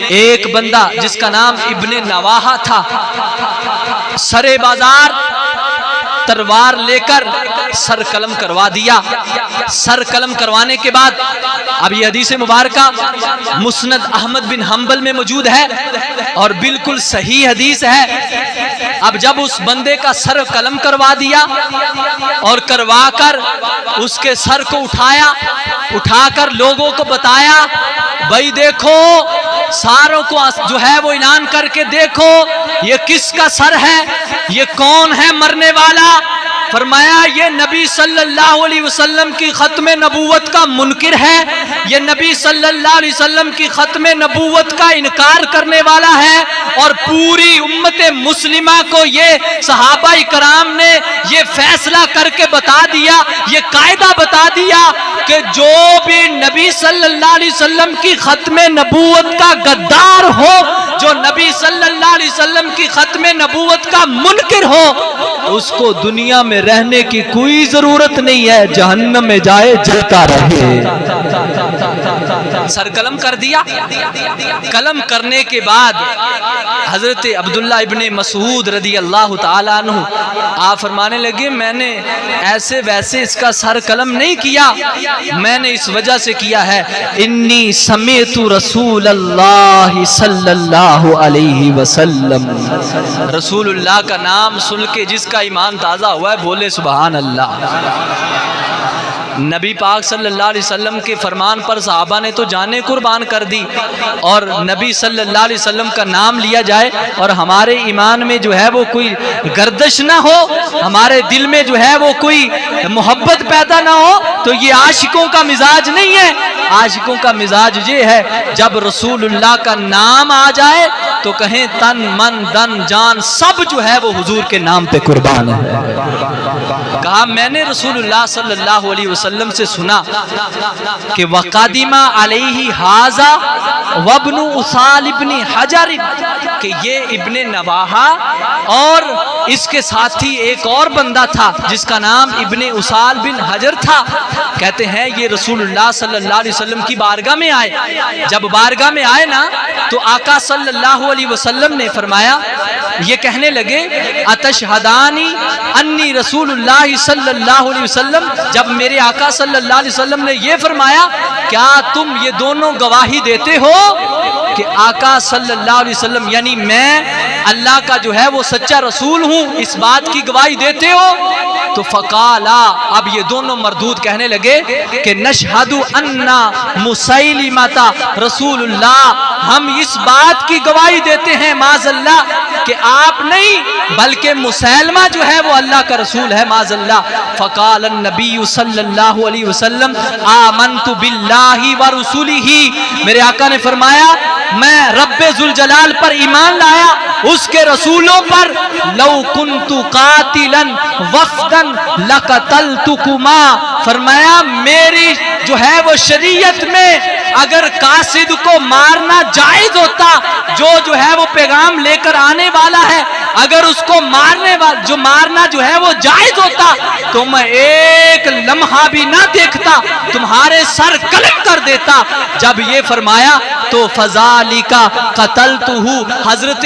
ایک بندہ جس کا نام ابن نواحہ تھا، سرے بازار تلوار لے کر سر قلم کروا دیا۔ سر قلم کروانے کے بعد اب یہ حدیث مبارکہ مسند احمد بن حنبل میں موجود ہے اور بالکل صحیح حدیث ہے۔ اب جب اس بندے کا سر قلم کروا دیا اور کروا کر اس کے سر کو اٹھا کر لوگوں کو بتایا، بھائی دیکھو، ساروں کو جو ہے وہ اعلان کر کے دیکھو یہ کس کا سر ہے، یہ کون ہے مرنے والا۔ فرمایا یہ نبی صلی اللہ علیہ وسلم کی ختم نبوت کا منکر ہے، یہ نبی صلی اللہ علیہ وسلم کی ختم نبوت کا انکار کرنے والا ہے، اور پوری امت مسلمہ کو یہ صحابہ کرام نے یہ فیصلہ کر کے بتا دیا، یہ قاعدہ بتا دیا کہ جو بھی نبی صلی اللہ علیہ وسلم کی ختم نبوت کا غدار ہو، جو نبی صلی اللہ علیہ وسلم کی ختم نبوت کا منکر ہو، اس کو دنیا میں رہنے کی کوئی ضرورت نہیں ہے، جہنم میں جائے جلتا رہے۔ سر قلم کر دیا۔ قلم کرنے کے بعد حضرت عبداللہ ابن مسعود رضی اللہ تعالیٰ عنہ آپ فرمانے لگے میں نے ایسے ویسے اس کا سر قلم نہیں کیا، میں نے اس وجہ سے کیا ہے، انی سمعت رسول اللہ صلی اللہ علیہ وسلم، رسول اللہ کا نام سن کے جس کا ایمان تازہ ہوا ہے بولے سبحان اللہ۔ نبی پاک صلی اللہ علیہ وسلم کے فرمان پر صحابہ نے تو جانیں قربان کر دی، اور نبی صلی اللہ علیہ وسلم کا نام لیا جائے اور ہمارے ایمان میں جو ہے وہ کوئی گردش نہ ہو، ہمارے دل میں جو ہے وہ کوئی محبت پیدا نہ ہو، تو یہ عاشقوں کا مزاج نہیں ہے۔ عاشقوں کا مزاج یہ ہے جب رسول اللہ کا نام آ جائے تو کہیں تن من دن جان سب جو ہے وہ حضور کے نام پہ قربان ہے۔ کہا میں نے رسول اللہ صلی اللہ علیہ وسلم سے سنا کہ وقادمہ علیہ حاذا وابن اسال ابن حجر، کہ یہ ابن نواحہ اور اس کے ساتھی ایک اور بندہ تھا جس کا نام ابن اسال بن حجر تھا، کہتے ہیں یہ رسول اللہ صلی اللہ علیہ وسلم کی بارگاہ میں آئے۔ جب بارگاہ میں آئے نا تو آقا صلی اللہ علیہ وسلم نے فرمایا، یہ کہنے لگے اتشہدانی انی رسول اللہ صلی اللہ علیہ وسلم، جب میرے آقا صلی اللہ علیہ وسلم نے یہ فرمایا کیا تم یہ دونوں گواہی دیتے ہو کہ آقا صلی اللہ علیہ وسلم یعنی میں اللہ کا جو ہے وہ سچا رسول ہوں، اس بات کی گواہی دیتے ہو؟ تو فقالا، اب یہ دونوں مردود کہنے لگے کہ نشہد انا مسیلمۃ رسول اللہ، ہم اس بات کی گواہی دیتے ہیں معاذ اللہ کہ آپ نہیں بلکہ مسیلمہ جو ہے وہ اللہ کا رسول ہے معاذ اللہ۔ فقال النبی صلی اللہ علیہ وسلم آمنت باللہ ورسولہ، میرے آقا نے فرمایا میں رب ذوالجلال پر ایمان لایا، اس کے رسولوں پر، لو کنت قاتلا وفدا لقتلتکما، فرمایا میری جو ہے وہ شریعت میں اگر قاصد کو مارنا جائز ہوتا، جو ہے وہ پیغام لے کر آنے والا ہے، اگر اس کو مارنا جو ہے وہ جائز ہوتا تو میں ایک لمحہ بھی نہ دیکھتا، تمہارے سر قلم کر دیتا۔ جب یہ فرمایا تو فذالک قتلتہ، حضرت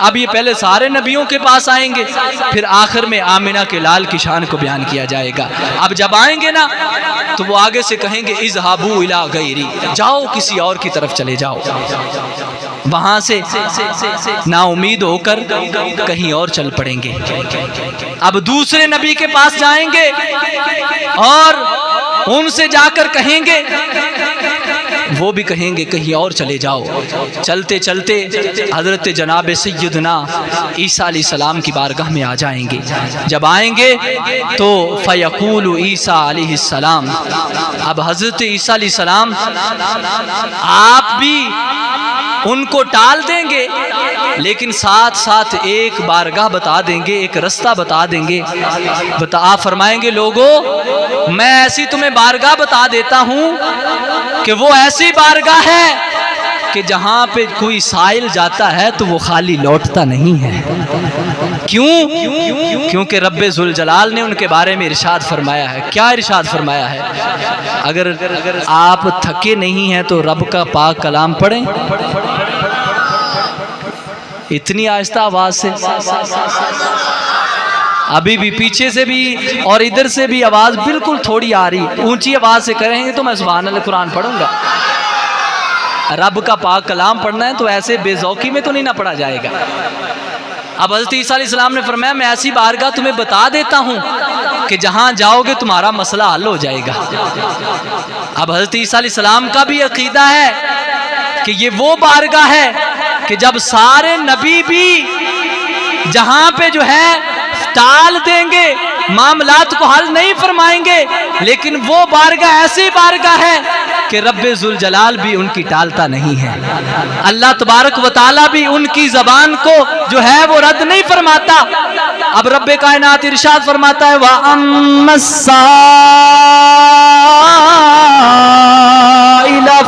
اب یہ پہلے سارے نبیوں کے پاس آئیں گے, پھر آخر میں آمنہ کے لال کی شان کو بیان کیا جائے گا. اب جب آئیں گے نا تو وہ آگے سے کہیں گے اذهبوا الی غیری, جاؤ کسی اور کی طرف چلے جاؤ. وہاں سے نا امید ہو کر کہیں اور چل پڑیں گے. اب دوسرے نبی کے پاس جائیں گے اور ان سے جا کر کہیں گے, وہ بھی کہیں گے کہیں اور چلے جاؤ. چلتے چلتے حضرت جناب سیدنا عیسیٰ علیہ السلام کی بارگاہ میں آ جائیں گے. جب آئیں گے تو فیقول عیسیٰ علیہ السلام, اب حضرت عیسیٰ علیہ السلام آپ بھی ان کو ٹال دیں گے, لیکن ساتھ ساتھ ایک بارگاہ بتا دیں گے, ایک رستہ بتا دیں گے. آپ فرمائیں گے لوگوں میں ایسی تمہیں بارگاہ بتا دیتا ہوں کہ وہ ایسی بارگاہ ہے کہ جہاں پہ کوئی سائل جاتا ہے تو وہ خالی لوٹتا نہیں ہے. کیوں؟ کیونکہ رب ذوالجلال نے ان کے بارے میں ارشاد فرمایا ہے. کیا ارشاد فرمایا ہے؟ اگر آپ تھکے نہیں ہیں تو رب کا پاک کلام پڑھیں. اتنی آہستہ آواز سے, ابھی بھی پیچھے سے بھی اور ادھر سے بھی آواز بالکل تھوڑی آ رہی. اونچی آواز سے کریں گے تو میں سبحان اللہ قرآن پڑھوں گا. رب کا پاک کلام پڑھنا ہے تو ایسے بے ذوقی میں تو نہیں نہ پڑھا جائے گا. اب حضرت عیسیٰ علیہ السلام نے فرمایا میں ایسی بارگاہ تمہیں بتا دیتا ہوں کہ جہاں جاؤ گے تمہارا مسئلہ حل ہو جائے گا. اب حضرت عیسیٰ علیہ السلام کا بھی عقیدہ ہے کہ یہ وہ بارگاہ ہے کہ جب سارے نبی بھی جہاں پہ جو ہے ٹال دیں گے, معاملات کو حل نہیں فرمائیں گے, لیکن وہ بارگاہ ایسی بارگاہ ہے کہ رب ذوالجلال بھی ان کی ٹالتا نہیں ہے. اللہ تبارک و تعالیٰ بھی ان کی زبان کو جو ہے وہ رد نہیں فرماتا. اب رب کائنات ارشاد فرماتا ہے وَأَمَّا السَّائِلَ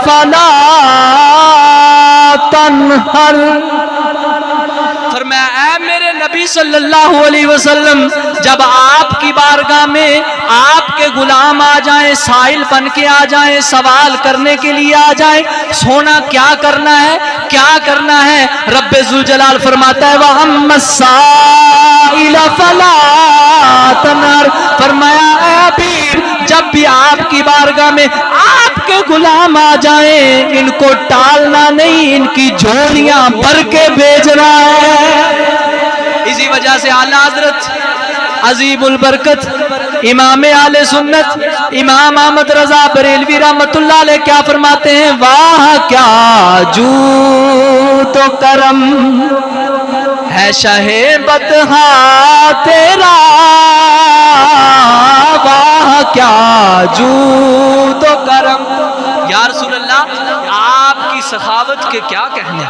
فَلَا تَنْهَرْ. فرمایا اے میرے نبی صلی اللہ علیہ وسلم جب آپ کی بارگاہ میں آپ کے غلام آ جائیں, سائل بن کے آ جائیں, سوال کرنے کے لیے آ جائیں, سونا کیا کرنا ہے کیا کرنا ہے, رب ذوالجلال فرماتا ہے وَأَمَّا السَّائِلَ فَلَا تَنْهَرْ. فرمایا اے حبیب جب بھی آپ کی بارگاہ میں آپ کے غلام آ جائیں ان کو ٹالنا نہیں, ان کی جھولیاں بھر کے بھیجنا ہے. اسی وجہ سے اعلیٰ حضرت عظیم البرکت امام اہل سنت امام احمد رضا بریلوی رحمت اللہ علیہ کیا فرماتے ہیں واہ کیا جود و کرم ہے شاہ بدہا تیرا, واہ کیا جود و کرم. یا رسول اللہ آپ کی سخاوت کے کیا کہنے,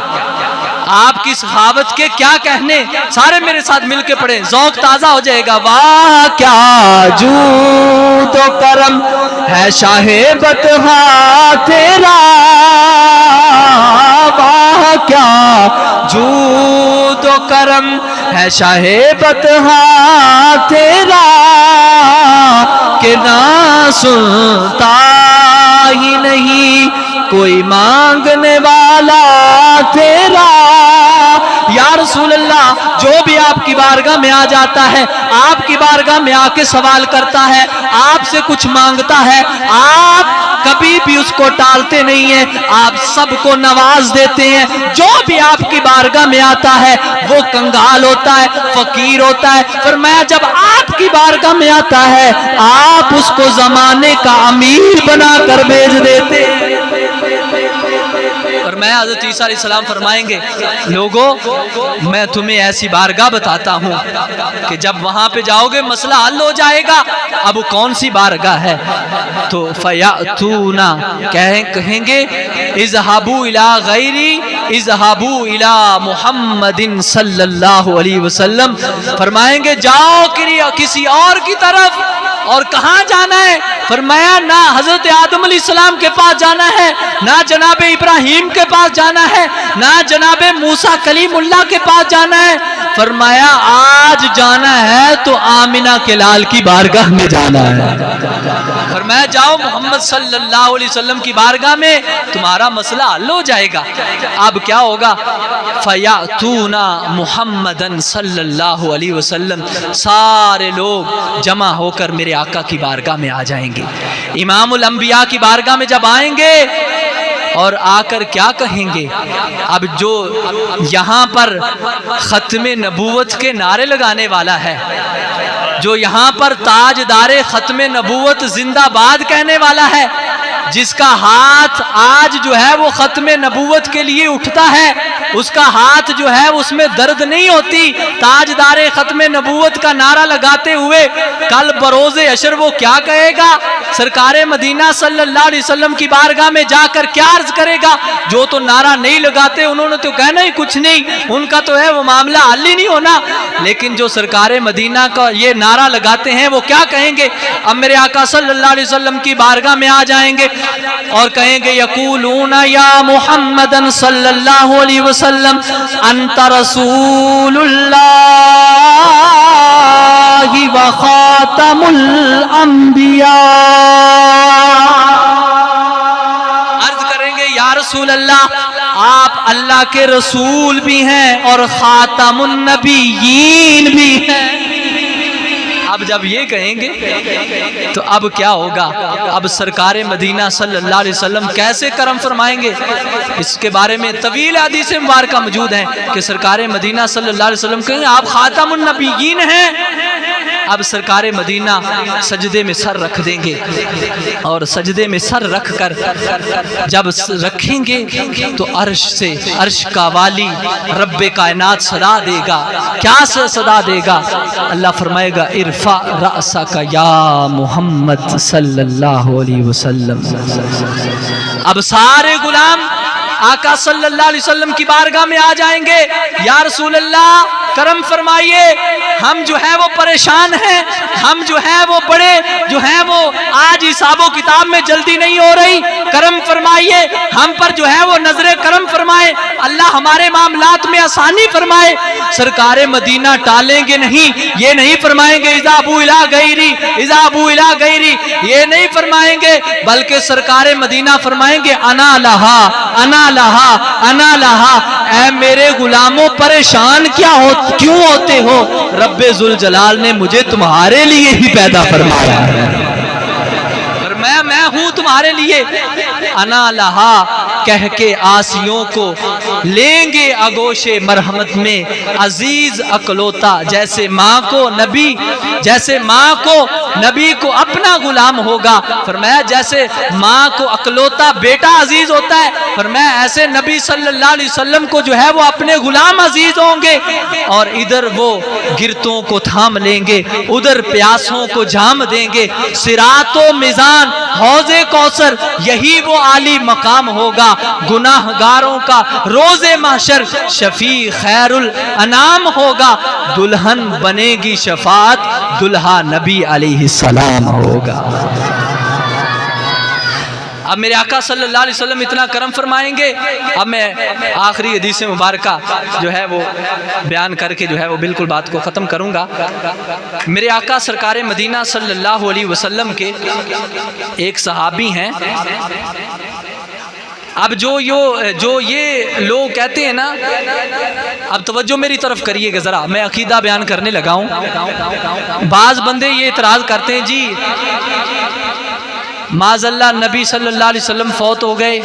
آپ کی سخاوت کے کیا کہنے. سارے میرے ساتھ مل کے پڑھیں, ذوق تازہ ہو جائے گا. واہ کیا جود و کرم ہے شاہ بدہا تیرا, واہ کیا جود و کرم ہے شاہ بدہا تیرا, کہ نہ سنتا ہی نہیں کوئی مانگنے والا تیرا. یا رسول اللہ جو بھی آپ کی بارگاہ میں آ جاتا ہے, آپ کی بارگاہ میں آ کے سوال کرتا ہے, آپ سے کچھ مانگتا ہے, آپ کبھی بھی اس کو ٹالتے نہیں ہیں, آپ سب کو نواز دیتے ہیں. جو بھی آپ کی بارگاہ میں آتا ہے وہ کنگال ہوتا ہے, فقیر ہوتا ہے. فرمایا جب آپ کی بارگاہ میں آتا ہے آپ اس کو زمانے کا امیر بنا کر بھیج دیتے ہیں. اور میں حضرت عیسیٰ علیہ السلام فرمائیں گے لوگوں میں تمہیں ایسی بارگاہ بتاتا ہوں کہ جب وہاں پہ جاؤ گے مسئلہ حل ہو جائے گا. اب کون سی بارگاہ ہے تو فَيَأْتُونَ کہیں گے اذهبوا إِلَى غَيْرِي اذهبوا إِلَى محمد صلی اللہ علیہ وسلم. فرمائیں گے جاؤ کسی اور کی طرف. اور کہاں جانا ہے؟ فرمایا نہ حضرت آدم علیہ السلام کے پاس جانا ہے, نہ جناب ابراہیم کے پاس جانا ہے, نہ جناب موسیٰ کلیم اللہ کے پاس جانا ہے. فرمایا آج جانا ہے تو آمنہ کے لال کی بارگاہ میں جانا ہے. فرمایا جاؤ محمد صلی اللہ علیہ وسلم کی بارگاہ میں تمہارا مسئلہ حل ہو جائے گا۔ اب کیا ہوگا؟ فَيَأْتُونَ مُحَمَّدًا صلی اللہ علیہ وسلم، سارے لوگ جمع ہو کر میرے آقا کی بارگاہ میں آ جائیں گے۔ امام الانبیاء کی بارگاہ میں جب آئیں گے اور آ کر کیا کہیں گے؟ اب جو یہاں پر ختم نبوت کے نعرے لگانے والا ہے، جو یہاں پر تاجدار ختم نبوت زندہ باد کہنے والا ہے، جس کا ہاتھ آج جو ہے وہ ختم نبوت کے لیے اٹھتا ہے، اس کا ہاتھ جو ہے اس میں درد نہیں ہوتی، تاجدار ختم نبوت کا نعرہ لگاتے ہوئے کل بروز حشر وہ کیا کہے گا؟ سرکار مدینہ صلی اللہ علیہ وسلم کی بارگاہ میں جا کر کیا عرض کرے گا؟ جو تو نعرہ نہیں لگاتے انہوں نے تو کہنا ہی کچھ نہیں، ان کا تو ہے وہ معاملہ حل ہی نہیں ہونا، لیکن جو سرکار مدینہ کا یہ نعرہ لگاتے ہیں وہ کیا کہیں گے؟ اب میرے آقا صلی اللہ علیہ وسلم کی بارگاہ میں آ جائیں گے اور کہیں گے یقولون یا محمد صلی اللہ علیہ وسلم انت رسول اللہ وخاتم الانبیاء، عرض کریں گے یا رسول اللہ آپ اللہ کے رسول بھی ہیں اور خاتم النبیین بھی ہیں۔ اب جب یہ کہیں گے تو اب کیا ہوگا؟ اب سرکار مدینہ صلی اللہ علیہ وسلم کیسے کرم فرمائیں گے؟ اس کے بارے میں طویل حدیث مبارکہ موجود ہیں کہ سرکار مدینہ صلی اللہ علیہ وسلم کہیں گے آپ خاتم النبیین ہیں۔ اب سرکار مدینہ سجدے میں سر رکھ دیں گے اور سجدے میں سر رکھ کر جب رکھیں گے تو عرش سے، عرش کا والی رب کائنات صدا دے گا۔ کیا صدا دے گا؟ اللہ فرمائے گا ارفع رأسک یا محمد صلی اللہ علیہ وسلم۔ اب سارے غلام آقا صلی اللہ علیہ وسلم کی بارگاہ میں آ جائیں گے، یا رسول اللہ کرم فرمائیے، ہم جو ہے وہ پریشان ہیں، ہم جو ہے وہ بڑے جو ہے وہ آج حساب و کتاب میں جلدی نہیں ہو رہی، کرم فرمائیے ہم پر جو ہے وہ نظر کرم فرمائے، اللہ ہمارے معاملات میں آسانی فرمائے۔ سرکار مدینہ ٹالیں گے نہیں، یہ نہیں فرمائیں گے اذا ابو الہ غیری اذا ابو الہ غیری، یہ نہیں فرمائیں گے، بلکہ سرکار مدینہ فرمائیں گے انا لہا انا لہا انا لہا۔ اے میرے غلاموں پریشان کیوں ہوتے ہو؟ رب ذوالجلال نے مجھے تمہارے لیے ہی پیدا فرمایا ہے، میں ہوں تمہارے لیے۔ انا لہا کہہ کے آسیوں کو لیں گے آغوش مرحمت میں، عزیز اکلوتا جیسے ماں کو نبی، جیسے ماں کو نبی کو اپنا غلام ہوگا، فرمایا جیسے ماں کو اکلوتا بیٹا عزیز ہوتا ہے، فرمایا ایسے نبی صلی اللہ علیہ وسلم کو جو ہے وہ اپنے غلام عزیز ہوں گے، اور ادھر وہ گرتوں کو تھام لیں گے، ادھر پیاسوں کو جام دیں گے، صراط و میزان حوض کوثر یہی وہ عالی مقام ہوگا، گناہ گاروں کا روز محشر شفیع خیر الانام ہوگا، دلہن بنے گی شفاعت دلہا نبی علیہ السلام ہوگا۔ اب میرے آقا صلی اللہ علیہ وسلم اتنا کرم فرمائیں گے۔ اب میں آخری حدیث مبارکہ جو ہے وہ بیان کر کے جو ہے وہ بالکل بات کو ختم کروں گا۔ میرے آقا سرکار مدینہ صلی اللہ علیہ وسلم کے ایک صحابی ہیں، اب جو یہ لوگ کہتے ہیں نا، اب توجہ میری طرف کریے گا ذرا، میں عقیدہ بیان کرنے لگا ہوں۔ بعض بندے یہ اعتراض کرتے ہیں جی معاذ اللہ نبی صلی اللہ علیہ وسلم فوت ہو گئے،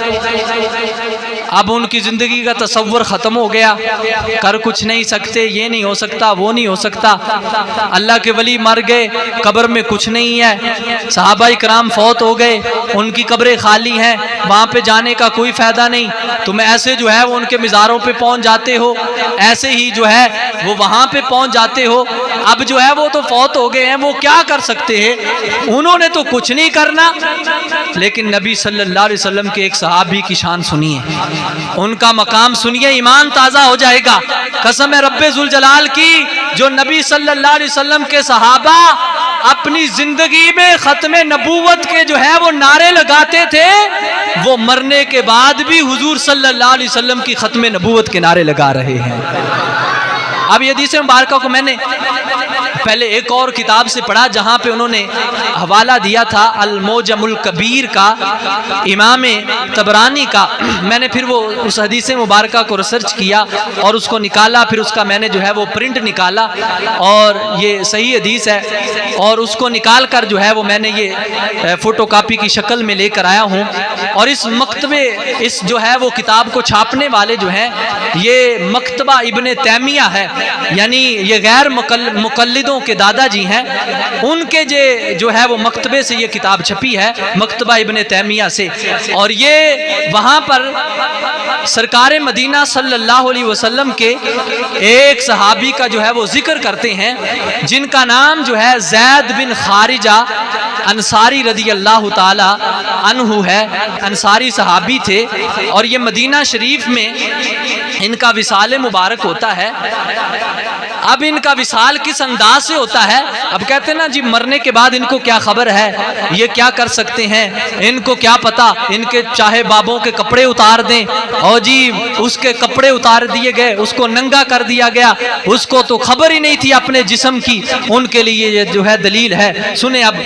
اب ان کی زندگی کا تصور ختم ہو گیا، کر کچھ نہیں سکتے، یہ نہیں ہو سکتا وہ نہیں ہو سکتا، اللہ کے ولی مر گئے، قبر میں کچھ نہیں ہے، صحابہ کرام فوت ہو گئے، ان کی قبریں خالی ہیں، وہاں پہ جانے کا کوئی فائدہ نہیں، تم ایسے جو ہے وہ ان کے مزاروں پہ پہنچ جاتے ہو، ایسے ہی جو ہے وہ وہاں پہ پہنچ جاتے ہو، اب جو ہے وہ تو فوت ہو گئے ہیں، وہ کیا کر سکتے ہیں، انہوں نے تو کچھ نہیں کرنا۔ لیکن نبی صلی اللہ علیہ وسلم کے ایک صحابی کی شان سنیے، ان کا مقام سنیے، ایمان تازہ ہو جائے گا، قسم رب ذوالجلال کی، جو نبی صلی اللہ علیہ وسلم کے صحابہ اپنی زندگی میں ختم نبوت کے جو ہے وہ نعرے لگاتے تھے، وہ مرنے کے بعد بھی حضور صلی اللہ علیہ وسلم کی ختم نبوت کے نعرے لگا رہے ہیں۔ اب یہ حدیث مبارکہ کو میں نے پہلے ایک اور کتاب سے پڑھا جہاں پہ انہوں نے حوالہ دیا تھا الموجم الکبیر کا، امام طبرانی کا۔ میں نے پھر وہ اس حدیث مبارکہ کو ریسرچ کیا اور اس کو نکالا، پھر اس کا میں نے جو ہے وہ پرنٹ نکالا، اور یہ صحیح حدیث ہے، اور اس کو نکال کر جو ہے وہ میں نے یہ فوٹو کاپی کی شکل میں لے کر آیا ہوں۔ اور اس مکتبے، اس جو ہے وہ کتاب کو چھاپنے والے جو ہیں یہ مکتبہ ابن تیمیہ ہے، یعنی یہ غیر مقلدوں کے دادا جی ہیں، ان کے جو ہے وہ مکتبے سے یہ کتاب چھپی ہے، مکتبہ ابن تیمیہ سے۔ اور یہ وہاں پر سرکار مدینہ صلی اللہ علیہ وسلم کے ایک صحابی کا جو ہے وہ ذکر کرتے ہیں جن کا نام جو ہے زید بن خارجہ انصاری رضی اللہ تعالی عنہ ہے، انصاری صحابی تھے، اور یہ مدینہ شریف میں ان کا وصال مبارک ہوتا ہے۔ اب ان کا وصال کس انداز سے ہوتا ہے؟ اب کہتے ہیں نا جی مرنے کے بعد ان کو کیا خبر ہے، یہ کیا کر سکتے ہیں، ان کو کیا پتا، ان کے چاہے بابوں کے کپڑے اتار دیں، اور جی اس کے کپڑے اتار دیے گئے، اس کو ننگا کر دیا گیا، اس کو تو خبر ہی نہیں تھی اپنے جسم کی، ان کے لیے یہ جو ہے دلیل ہے۔ سنیں اب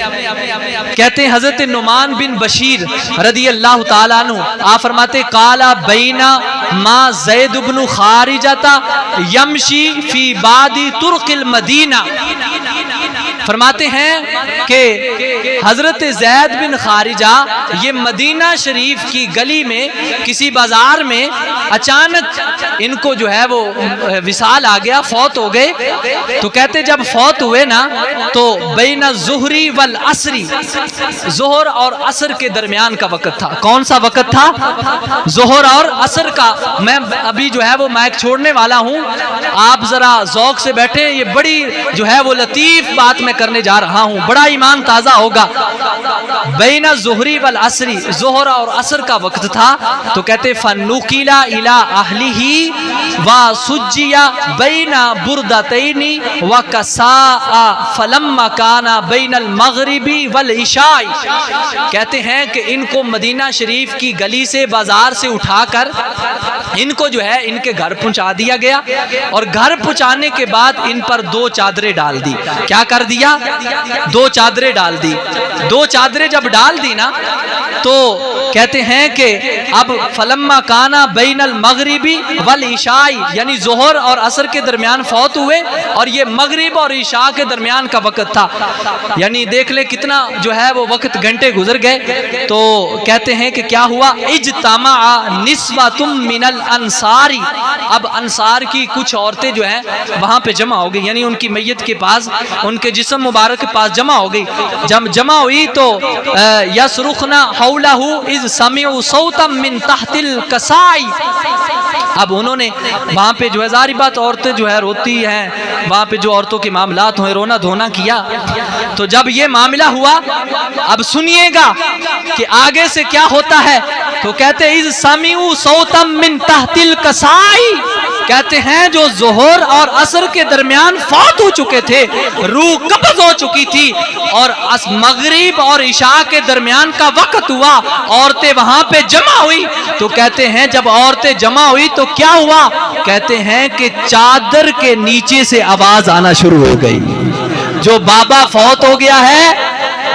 کہتے ہیں حضرت نعمان بن بشیر رضی اللہ تعالیٰ عنہ آپ فرماتے قالا بینا ما زید بن خارجہ یمشی فی بادی ترک المدینہ، فرماتے ہیں کہ حضرت زید بن خارجہ یہ مدینہ شریف کی گلی میں کسی بازار میں اچانک ان کو جو ہے وہ وصال آ گیا، فوت ہو گئے۔ تو کہتے جب فوت ہوئے نا تو بین الظہری والعصری، ظہر اور عصر کے درمیان کا وقت تھا۔ کون سا وقت تھا؟ ظہر اور عصر کا۔ میں ابھی جو ہے وہ مائک چھوڑنے والا ہوں، آپ ذرا ذوق سے بیٹھیں، یہ بڑی جو ہے وہ لطیف بات میں کرنے جا رہا ہوں، بڑا ایمان تازہ ہوگا۔ بین الظہری والعصری، ظہر اور عصر کا وقت تھا۔ تو کہتے فنقیلا الی اہلہ وسجیا بین بردتین وکساء فلما کان بین المغرب والعشاء، کہتے ہیں کہ ان کو مدینہ شریف کی گلی سے، بازار سے اٹھا کر ان کو جو ہے ان کے گھر پہنچا دیا گیا، اور گھر پہنچانے کے بعد ان پر 2 چادریں ڈال دی۔ کیا کر دیا؟ 2 چادریں ڈال دی۔ 2 چادریں جب ڈال دی نا تو کہتے ہیں کہ اب فلما کانا بین المغربی والعشاء، یعنی ظہر اور عصر کے درمیان فوت ہوئے، اور یہ مغرب اور عشاء کے درمیان کا وقت تھا، یعنی دیکھ لیں کتنا جو ہے وہ وقت، گھنٹے گزر گئے۔ تو کہتے ہیں کہ کیا ہوا؟ اجتمع نسوۃ من الانصار، اب انصار کی کچھ عورتیں جو ہیں وہاں پہ جمع ہو گئی، یعنی ان کی میت کے پاس، ان کے جسم مبارک کے پاس جمع ہو گئی۔ جب جمع ہوئی تو یصرخنا حولہ اذ سمعوا صوتا من تحت الکساء، اب انہوں نے وہاں پہ جو ہے ظاہری بات عورتیں جو ہے روتی ہیں، وہاں پہ جو عورتوں کے معاملات ہوئے، رونا دھونا کیا۔ تو جب یہ معاملہ ہوا، اب سنیے گا کہ آگے سے کیا ہوتا ہے۔ تو کہتے اذ سمعوا صوتا من تحت الکساء، کہتے ہیں جو ظہر اور عصر کے درمیان فوت ہو چکے تھے، روح قبض ہو چکی تھی، اور مغرب اور عشاء کے درمیان کا وقت ہوا، عورتیں وہاں پہ جمع ہوئی۔ تو کہتے ہیں جب عورتیں جمع ہوئی تو کیا ہوا؟ کہتے ہیں کہ چادر کے نیچے سے آواز آنا شروع ہو گئی۔ جو بابا فوت ہو گیا ہے،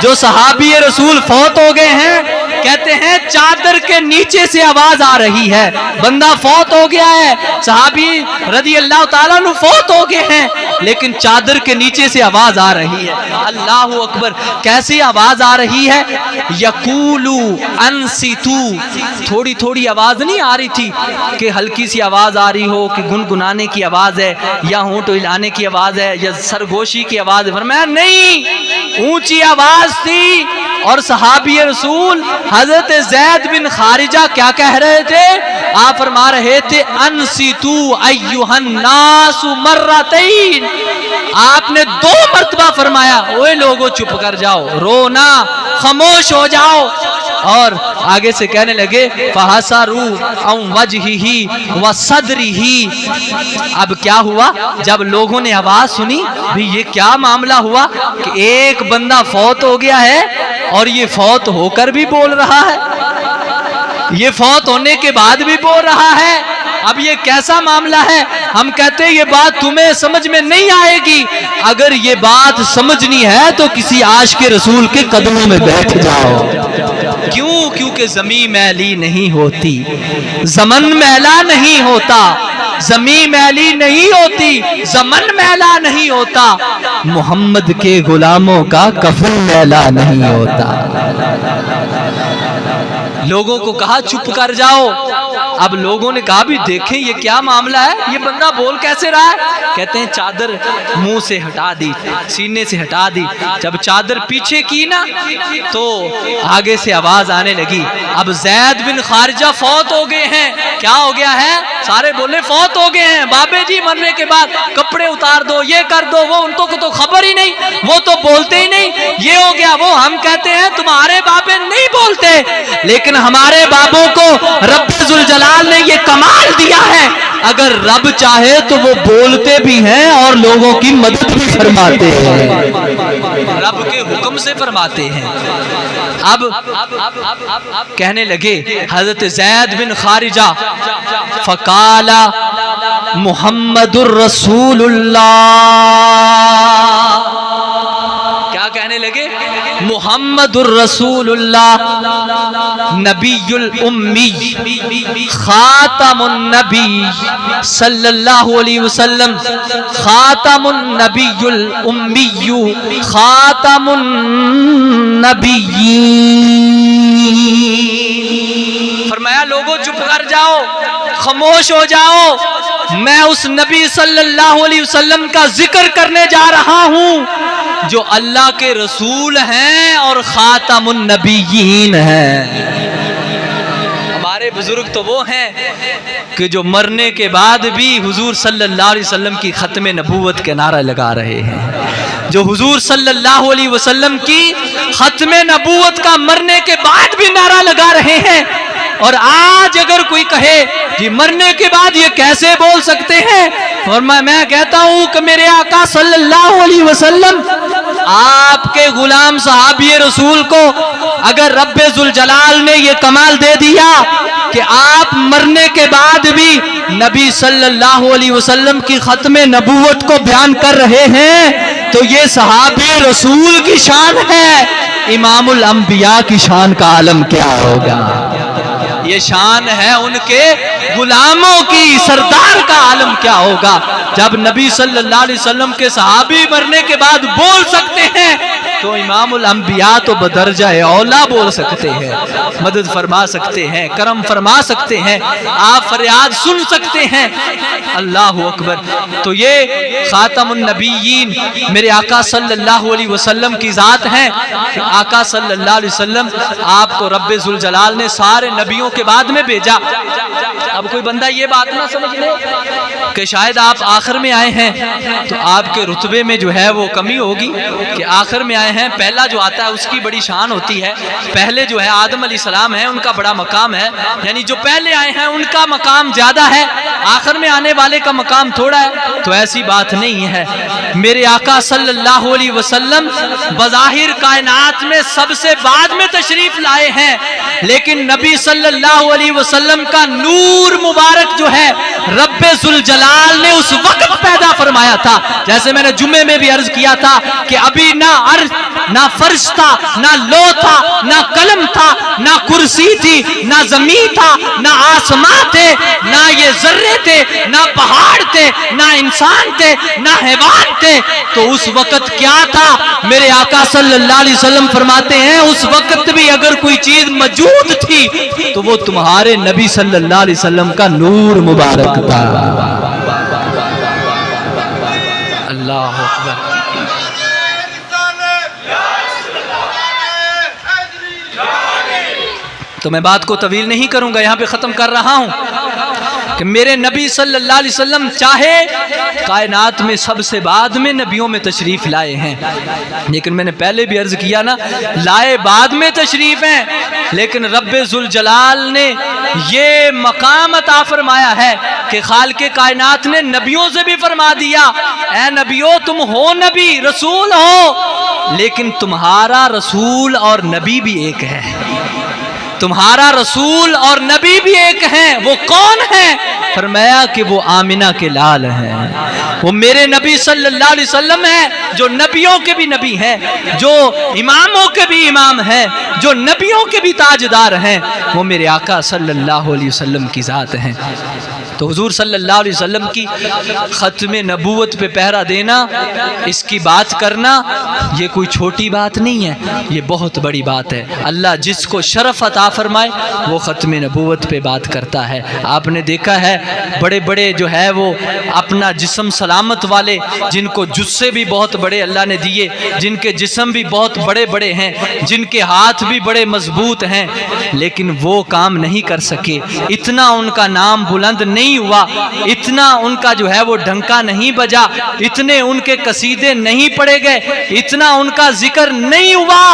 جو صحابی رسول فوت ہو گئے ہیں، کہتے ہیں چادر کے نیچے سے آواز آ رہی ہے، بندہ فوت ہو گیا ہے، صحابی رضی اللہ تعالیٰ عنہ فوت ہو گئے ہیں، لیکن چادر کے نیچے سے آواز آ رہی ہے۔ اللہ اکبر! کیسی آواز آ رہی ہے؟ یقولو انصتو، تھوڑی تھوڑی آواز نہیں آ رہی تھی کہ ہلکی سی آواز آ رہی ہو، کہ گنگنانے کی آواز ہے، یا ہونٹ ہلانے کی آواز ہے، یا سرگوشی کی آواز ہے۔ فرمایا نہیں، اونچی آواز تھی، اور صحابی رسول حضرت زید بن خارجہ کیا کہہ رہے تھے؟ آپ فرما رہے تھے انصتو ایھا الناس مرتین، آپ نے 2 مرتبہ فرمایا اوے لوگو چپ کر جاؤ، رونا، خاموش ہو جاؤ، اور آگے سے کہنے لگے فحسروا عن وجهه وصدره۔ اب کیا ہوا؟ جب لوگوں نے آواز سنی، بھی یہ کیا معاملہ ہوا کہ ایک بندہ فوت ہو گیا ہے اور یہ فوت ہو کر بھی بول رہا ہے، یہ فوت ہونے کے بعد بھی بول رہا ہے، اب یہ کیسا معاملہ ہے؟ ہم کہتے ہیں یہ بات تمہیں سمجھ میں نہیں آئے گی، اگر یہ بات سمجھنی ہے تو کسی عاشق رسول کے قدموں میں بیٹھ جاؤ۔ کیوں؟ کیونکہ زمین میلی نہیں ہوتی، زمن میلا نہیں ہوتا، زمین میلی نہیں ہوتی، زمن میلا نہیں ہوتا، محمد کے غلاموں کا کفن میلا نہیں ہوتا۔ لوگوں کو کہا چپ کر جاؤ، اب لوگوں نے کہا بھی دیکھیں یہ کیا معاملہ ہے، یہ بندہ بول کیسے رہا ہے؟ کہتے ہیں چادر منہ سے ہٹا دی، سینے سے ہٹا دی، جب چادر پیچھے کی نا تو آگے سے آواز آنے لگی، اب زید بن خارجہ فوت ہو گئے ہیں۔ کیا ہو گیا ہے؟ سارے بولے فوت ہو گئے ہیں، بابے جی مرنے کے بعد کپڑے اتار دو، یہ کر دو، وہ ان کو تو خبر ہی نہیں، وہ تو بولتے ہی نہیں، یہ ہو گیا وہ۔ ہم کہتے ہیں تمہارے بابے نہیں بولتے، لیکن ہمارے بابوں کو رب ذوالجلال نے یہ کمال دیا ہے، اگر رب چاہے تو وہ بولتے بھی ہیں اور لوگوں کی مدد بھی فرماتے ہیں، رب کے حکم سے فرماتے ہیں۔ اب کہنے لگے حضرت زید بن خارجہ، فقال محمد الرسول اللہ، کیا کہنے لگے؟ محمد الرسول اللہ نبی الامی خاتم النبی صلی اللہ علیہ وسلم، خاتم النبی الامی خاتم النبی۔ فرمایا لوگوں چپ کر جاؤ، خاموش ہو جاؤ، میں اس نبی صلی اللہ علیہ وسلم کا ذکر کرنے جا رہا ہوں جو اللہ کے رسول ہیں اور خاتم النبیین ہیں۔ ہمارے بزرگ تو وہ ہیں کہ جو مرنے کے بعد بھی حضور صلی اللہ علیہ وسلم کی ختم نبوت کے نعرہ لگا رہے ہیں، جو حضور صلی اللہ علیہ وسلم کی ختم نبوت کا مرنے کے بعد بھی نعرہ لگا رہے ہیں۔ اور آج اگر کوئی کہے کہ مرنے کے بعد یہ کیسے بول سکتے ہیں، اور میں کہتا ہوں کہ میرے آقا صلی اللہ علیہ وسلم آپ کے غلام صحابی رسول کو اگر رب ذوالجلال نے یہ کمال دے دیا کہ آپ مرنے کے بعد بھی نبی صلی اللہ علیہ وسلم کی ختم نبوت کو بیان کر رہے ہیں، تو یہ صحابی رسول کی شان ہے، امام الانبیاء کی شان کا عالم کیا ہوگا؟ یہ شان ہے ان کے غلاموں کی، سردار کا عالم کیا ہوگا؟ جب نبی صلی اللہ علیہ وسلم کے صحابی مرنے کے بعد بول سکتے ہیں تو امام الانبیاء تو بدرجہ اولا بول سکتے ہیں، مدد فرما سکتے ہیں، کرم فرما سکتے ہیں، آپ فریاد سن سکتے ہیں۔ اللہ اکبر۔ تو یہ خاتم النبیین میرے آقا صلی اللہ علیہ وسلم کی ذات ہیں کہ آقا صلی اللہ علیہ وسلم آپ کو رب ذوالجلال نے سارے نبیوں کے بعد میں بھیجا۔ اب کوئی بندہ یہ بات نہ سمجھ لے کہ شاید آپ آخر میں آئے ہیں تو آپ کے رتبے میں جو ہے وہ کمی ہوگی کہ آخر میں آئے ہیں، پہلا جو آتا ہے اس کی بڑی شان ہوتی ہے، پہلے جو ہے آدم علیہ السلام ہے ان کا بڑا مقام ہے، یعنی جو پہلے آئے ہیں ان کا مقام زیادہ ہے، آخر میں آنے والے کا مقام تھوڑا ہے۔ تو ایسی بات نہیں ہے، میرے آقا صلی اللہ علیہ وسلم بظاہر کائنات میں سب سے بعد میں تشریف لائے ہیں، لیکن نبی صلی اللہ علیہ وسلم کا نور مبارک جو ہے رب ذوالجلال نے اس وقت پیدا فرمایا تھا، جیسے میں نے جمعے میں بھی عرض کیا تھا کہ ابھی نہ عرش، نہ فرش تھا، نہ لو تھا، نہ قلم تھا، نہ کرسی تھی، نہ زمین تھا، نہ آسمان تھے، نہ یہ ذرے تھے، نہ پہاڑ تھے، نہ انسان تھے، نہ حیوان تھے۔ تو اس وقت کیا تھا؟ میرے آقا صلی اللہ علیہ وسلم فرماتے ہیں اس وقت بھی اگر کوئی چیز موجود تھی تو وہ تمہارے نبی صلی اللہ علیہ وسلم کا نور مبارک تھا۔ اللہ اکبر۔ تو میں بات کو طویل نہیں کروں گا، یہاں پہ ختم کر رہا ہوں کہ میرے نبی صلی اللہ علیہ وسلم چاہے کائنات میں سب سے بعد میں نبیوں میں تشریف لائے ہیں، لیکن میں نے پہلے بھی عرض کیا نا، لائے بعد میں تشریف ہیں، لیکن رب ذوالجلال نے یہ مقام عطا فرمایا ہے کہ خالق کائنات نے نبیوں سے بھی فرما دیا، اے نبیوں تم ہو نبی رسول ہو، لیکن تمہارا رسول اور نبی بھی ایک ہے، تمہارا رسول اور نبی بھی ایک ہیں۔ وہ کون ہیں؟ فرمایا کہ وہ آمنہ کے لال ہیں، وہ میرے نبی صلی اللہ علیہ وسلم ہیں جو نبیوں کے بھی نبی ہیں، جو اماموں کے بھی امام ہیں، جو نبیوں کے بھی تاجدار ہیں، وہ میرے آقا صلی اللہ علیہ وسلم کی ذات ہیں۔ تو حضور صلی اللہ علیہ وسلم کی ختم نبوت پہ پہرا دینا، اس کی بات کرنا، یہ کوئی چھوٹی بات نہیں ہے، یہ بہت بڑی بات ہے۔ اللہ جس کو شرف عطا فرمائے وہ ختم نبوت پہ بات کرتا ہے۔ آپ نے دیکھا ہے بڑے بڑے جو ہے وہ اپنا جسم سلامت والے، جن کو جسے بھی بہت بڑے اللہ نے دیے، جن کے جسم بھی بہت بڑے بڑے ہیں، جن کے ہاتھ بھی بڑے مضبوط ہیں، لیکن وہ کام نہیں کر سکے، اتنا ان کا نام بلند نہیں ہوا، اتنا ان کا جو ہے وہ ڈنکا نہیں بجا، اتنے ان کے قصیدے نہیں پڑے گئے، اتنا ان کا ذکر نہیں ہوا،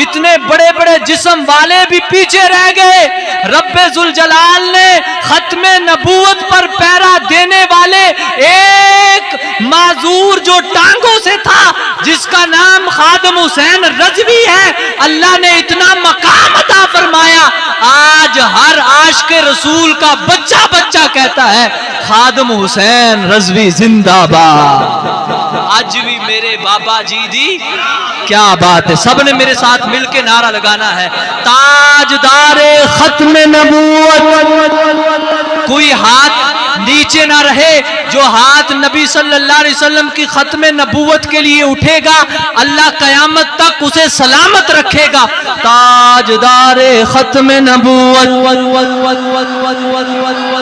اتنے بڑے بڑے جسم والے بھی پیچھے رہ گئے۔ رب ذوالجلال نے ختم نبوت پر پہرا دینے والے ایک معذور جو ٹانگوں سے تھا، جس کا نام خادم حسین رضوی ہے، اللہ نے اتنا مقام عطا فرمایا، آج ہر عاشق رسول کا بچہ بچہ کہتا ہے خادم حسین رضوی زندہ باد۔ آج بھی میرے بابا جی دی کیا بات ہے، سب نے میرے ساتھ مل کے نعرہ لگانا ہے، تاجدار ختم نبوت۔ کوئی ہاتھ نیچے نہ رہے، جو ہاتھ نبی صلی اللہ علیہ وسلم کی ختم نبوت کے لیے اٹھے گا اللہ قیامت تک اسے سلامت رکھے گا۔ تاجدار ختم نبوت،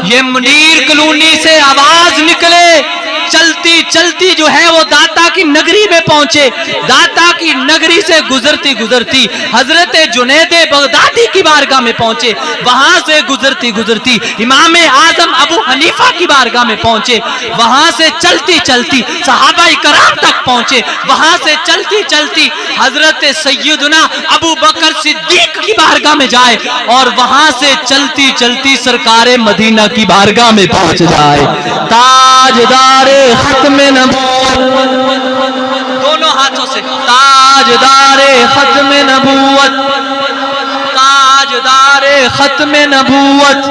یہ منیر کلونی سے آواز نکلے، چلتی چلتی جو ہے وہ داتا کی نگری میں پہنچے، داتا کی نگری سے گزرتی گزرتی حضرت جنید بغدادی کی بارگاہ میں پہنچے، وہاں سے گزرتی گزرتی امام اعظم ابو حنیفہ کی بارگاہ میں پہنچے، وہاں سے چلتی چلتی صحابہ کرام تک پہنچے، وہاں سے چلتی چلتی حضرت سیدنا ابو بکر صدیق کی بارگاہ میں جائے، اور وہاں سے چلتی چلتی سرکار مدینہ کی بارگاہ میں پہنچ جائے۔ تاجدار ختم نبوت، دونوں ہاتھوں سے تاجدار ختم نبوت، تاجدار ختم نبوت،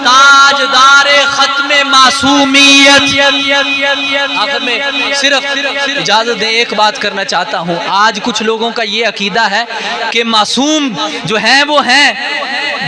تاجدار ختم معصومیت۔ آخر میں صرف اجازت دیں ایک بات کرنا چاہتا ہوں، آج کچھ لوگوں کا یہ عقیدہ ہے کہ معصوم جو ہیں وہ ہیں،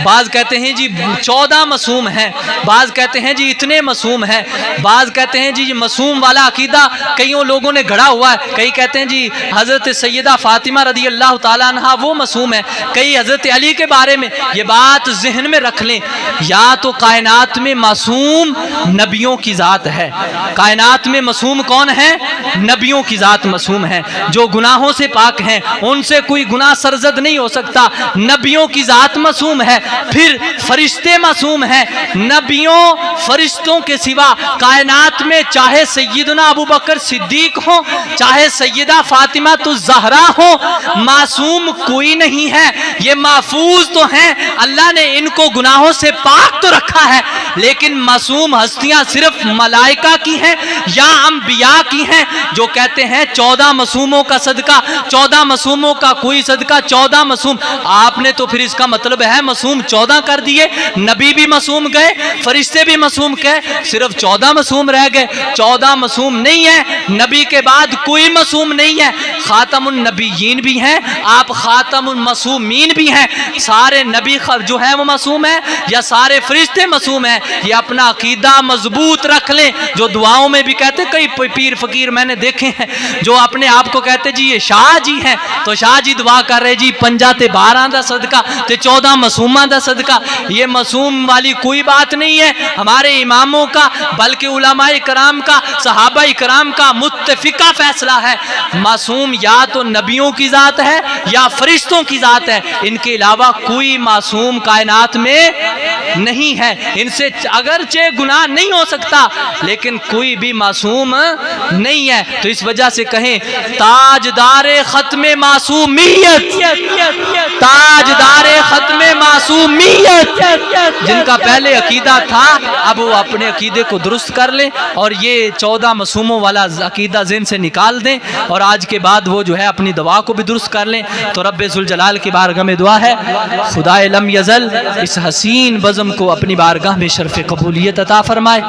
بعض کہتے ہیں جی 14 معصوم ہیں، بعض کہتے ہیں جی اتنے معصوم ہیں، بعض کہتے ہیں جی معصوم والا عقیدہ کئیوں لوگوں نے گھڑا ہوا ہے، کئی کہتے ہیں جی حضرت سیدہ فاطمہ رضی اللہ تعالیٰ عنہ وہ معصوم ہے، کئی حضرت علی کے بارے میں۔ یہ بات ذہن میں رکھ لیں، یا تو کائنات میں معصوم نبیوں کی ذات ہے، کائنات میں معصوم کون ہے؟ نبیوں کی ذات معصوم ہے، جو گناہوں سے پاک ہیں، ان سے کوئی گناہ سرزد نہیں ہو سکتا، نبیوں کی ذات معصوم ہے۔ پھر فرشتے معصوم ہیں، نبیوں فرشتوں کے سوا کائنات میں چاہے سیدنا ابو بکر صدیق ہوں، چاہے سیدہ فاطمہ الزہرا ہوں، معصوم کوئی نہیں ہے، یہ محفوظ تو ہیں، اللہ نے ان کو گناہوں سے پاک تو رکھا ہے، لیکن معصوم ہستیاں صرف ملائکہ کی ہیں یا انبیاء کی ہیں، جو کہتے ہیں 14 معصوموں کا صدقہ، 14 معصوموں کا کوئی صدقہ، 14 معصوم۔ آپ نے تو پھر اس کا مطلب ہے معصوم 14 کر دیے، نبی بھی معصوم گئے، فرشتے بھی معصوم گئے، صرف 14 معصوم رہ گئے۔ 14 معصوم نہیں ہے، نبی کے بعد کوئی معصوم نہیں ہے، خاتم النبیین بھی ہیں، آپ خاتم المعصومین بھی ہیں، سارے نبی جو ہیں وہ معصوم ہیں یا سارے فرشتے معصوم ہیں؟ یہ اپنا عقیدہ مضبوط رکھ لیں۔ جو دعاؤں میں بھی کہتے، کئی پیر فقیر میں نے دیکھے ہیں جو اپنے آپ کو کہتے جی یہ شاہ جی ہیں، تو شاہ جی دعا کر رہے جی 50 تے 12 دا صدقہ تے 14 معصومہ دا صدقہ۔ یہ معصوم والی کوئی بات نہیں ہے، ہمارے اماموں کا بلکہ علماء کرام کا، صحابہ کرام کا متفقہ فیصلہ ہے، معصوم یا تو نبیوں کی ذات ہے یا فرشتوں کی ذات ہے، ان کے علاوہ کوئی معصوم کائنات میں نہیں ہے۔ ان سے اگرچہ گناہ نہیں ہو سکتا لیکن کوئی بھی معصوم نہیں ہے۔ تو اس وجہ سے کہیں تاجدار ختم معصومیت، تاجدار ختم معصومیت، جن کا پہلے عقیدہ تھا اب وہ اپنے عقیدے کو درست کر لیں اور یہ 14 معصوموں والا عقیدہ ذہن سے نکال دیں، اور آج کے بعد وہ جو ہے اپنی دعا کو بھی درست کر لیں۔ تو رب ذوالجلال کی بارگاہ میں دعا ہے، خدائے لم یزل اس حسین بزم نظم کو اپنی بارگاہ میں شرف قبولیت عطا فرمائے.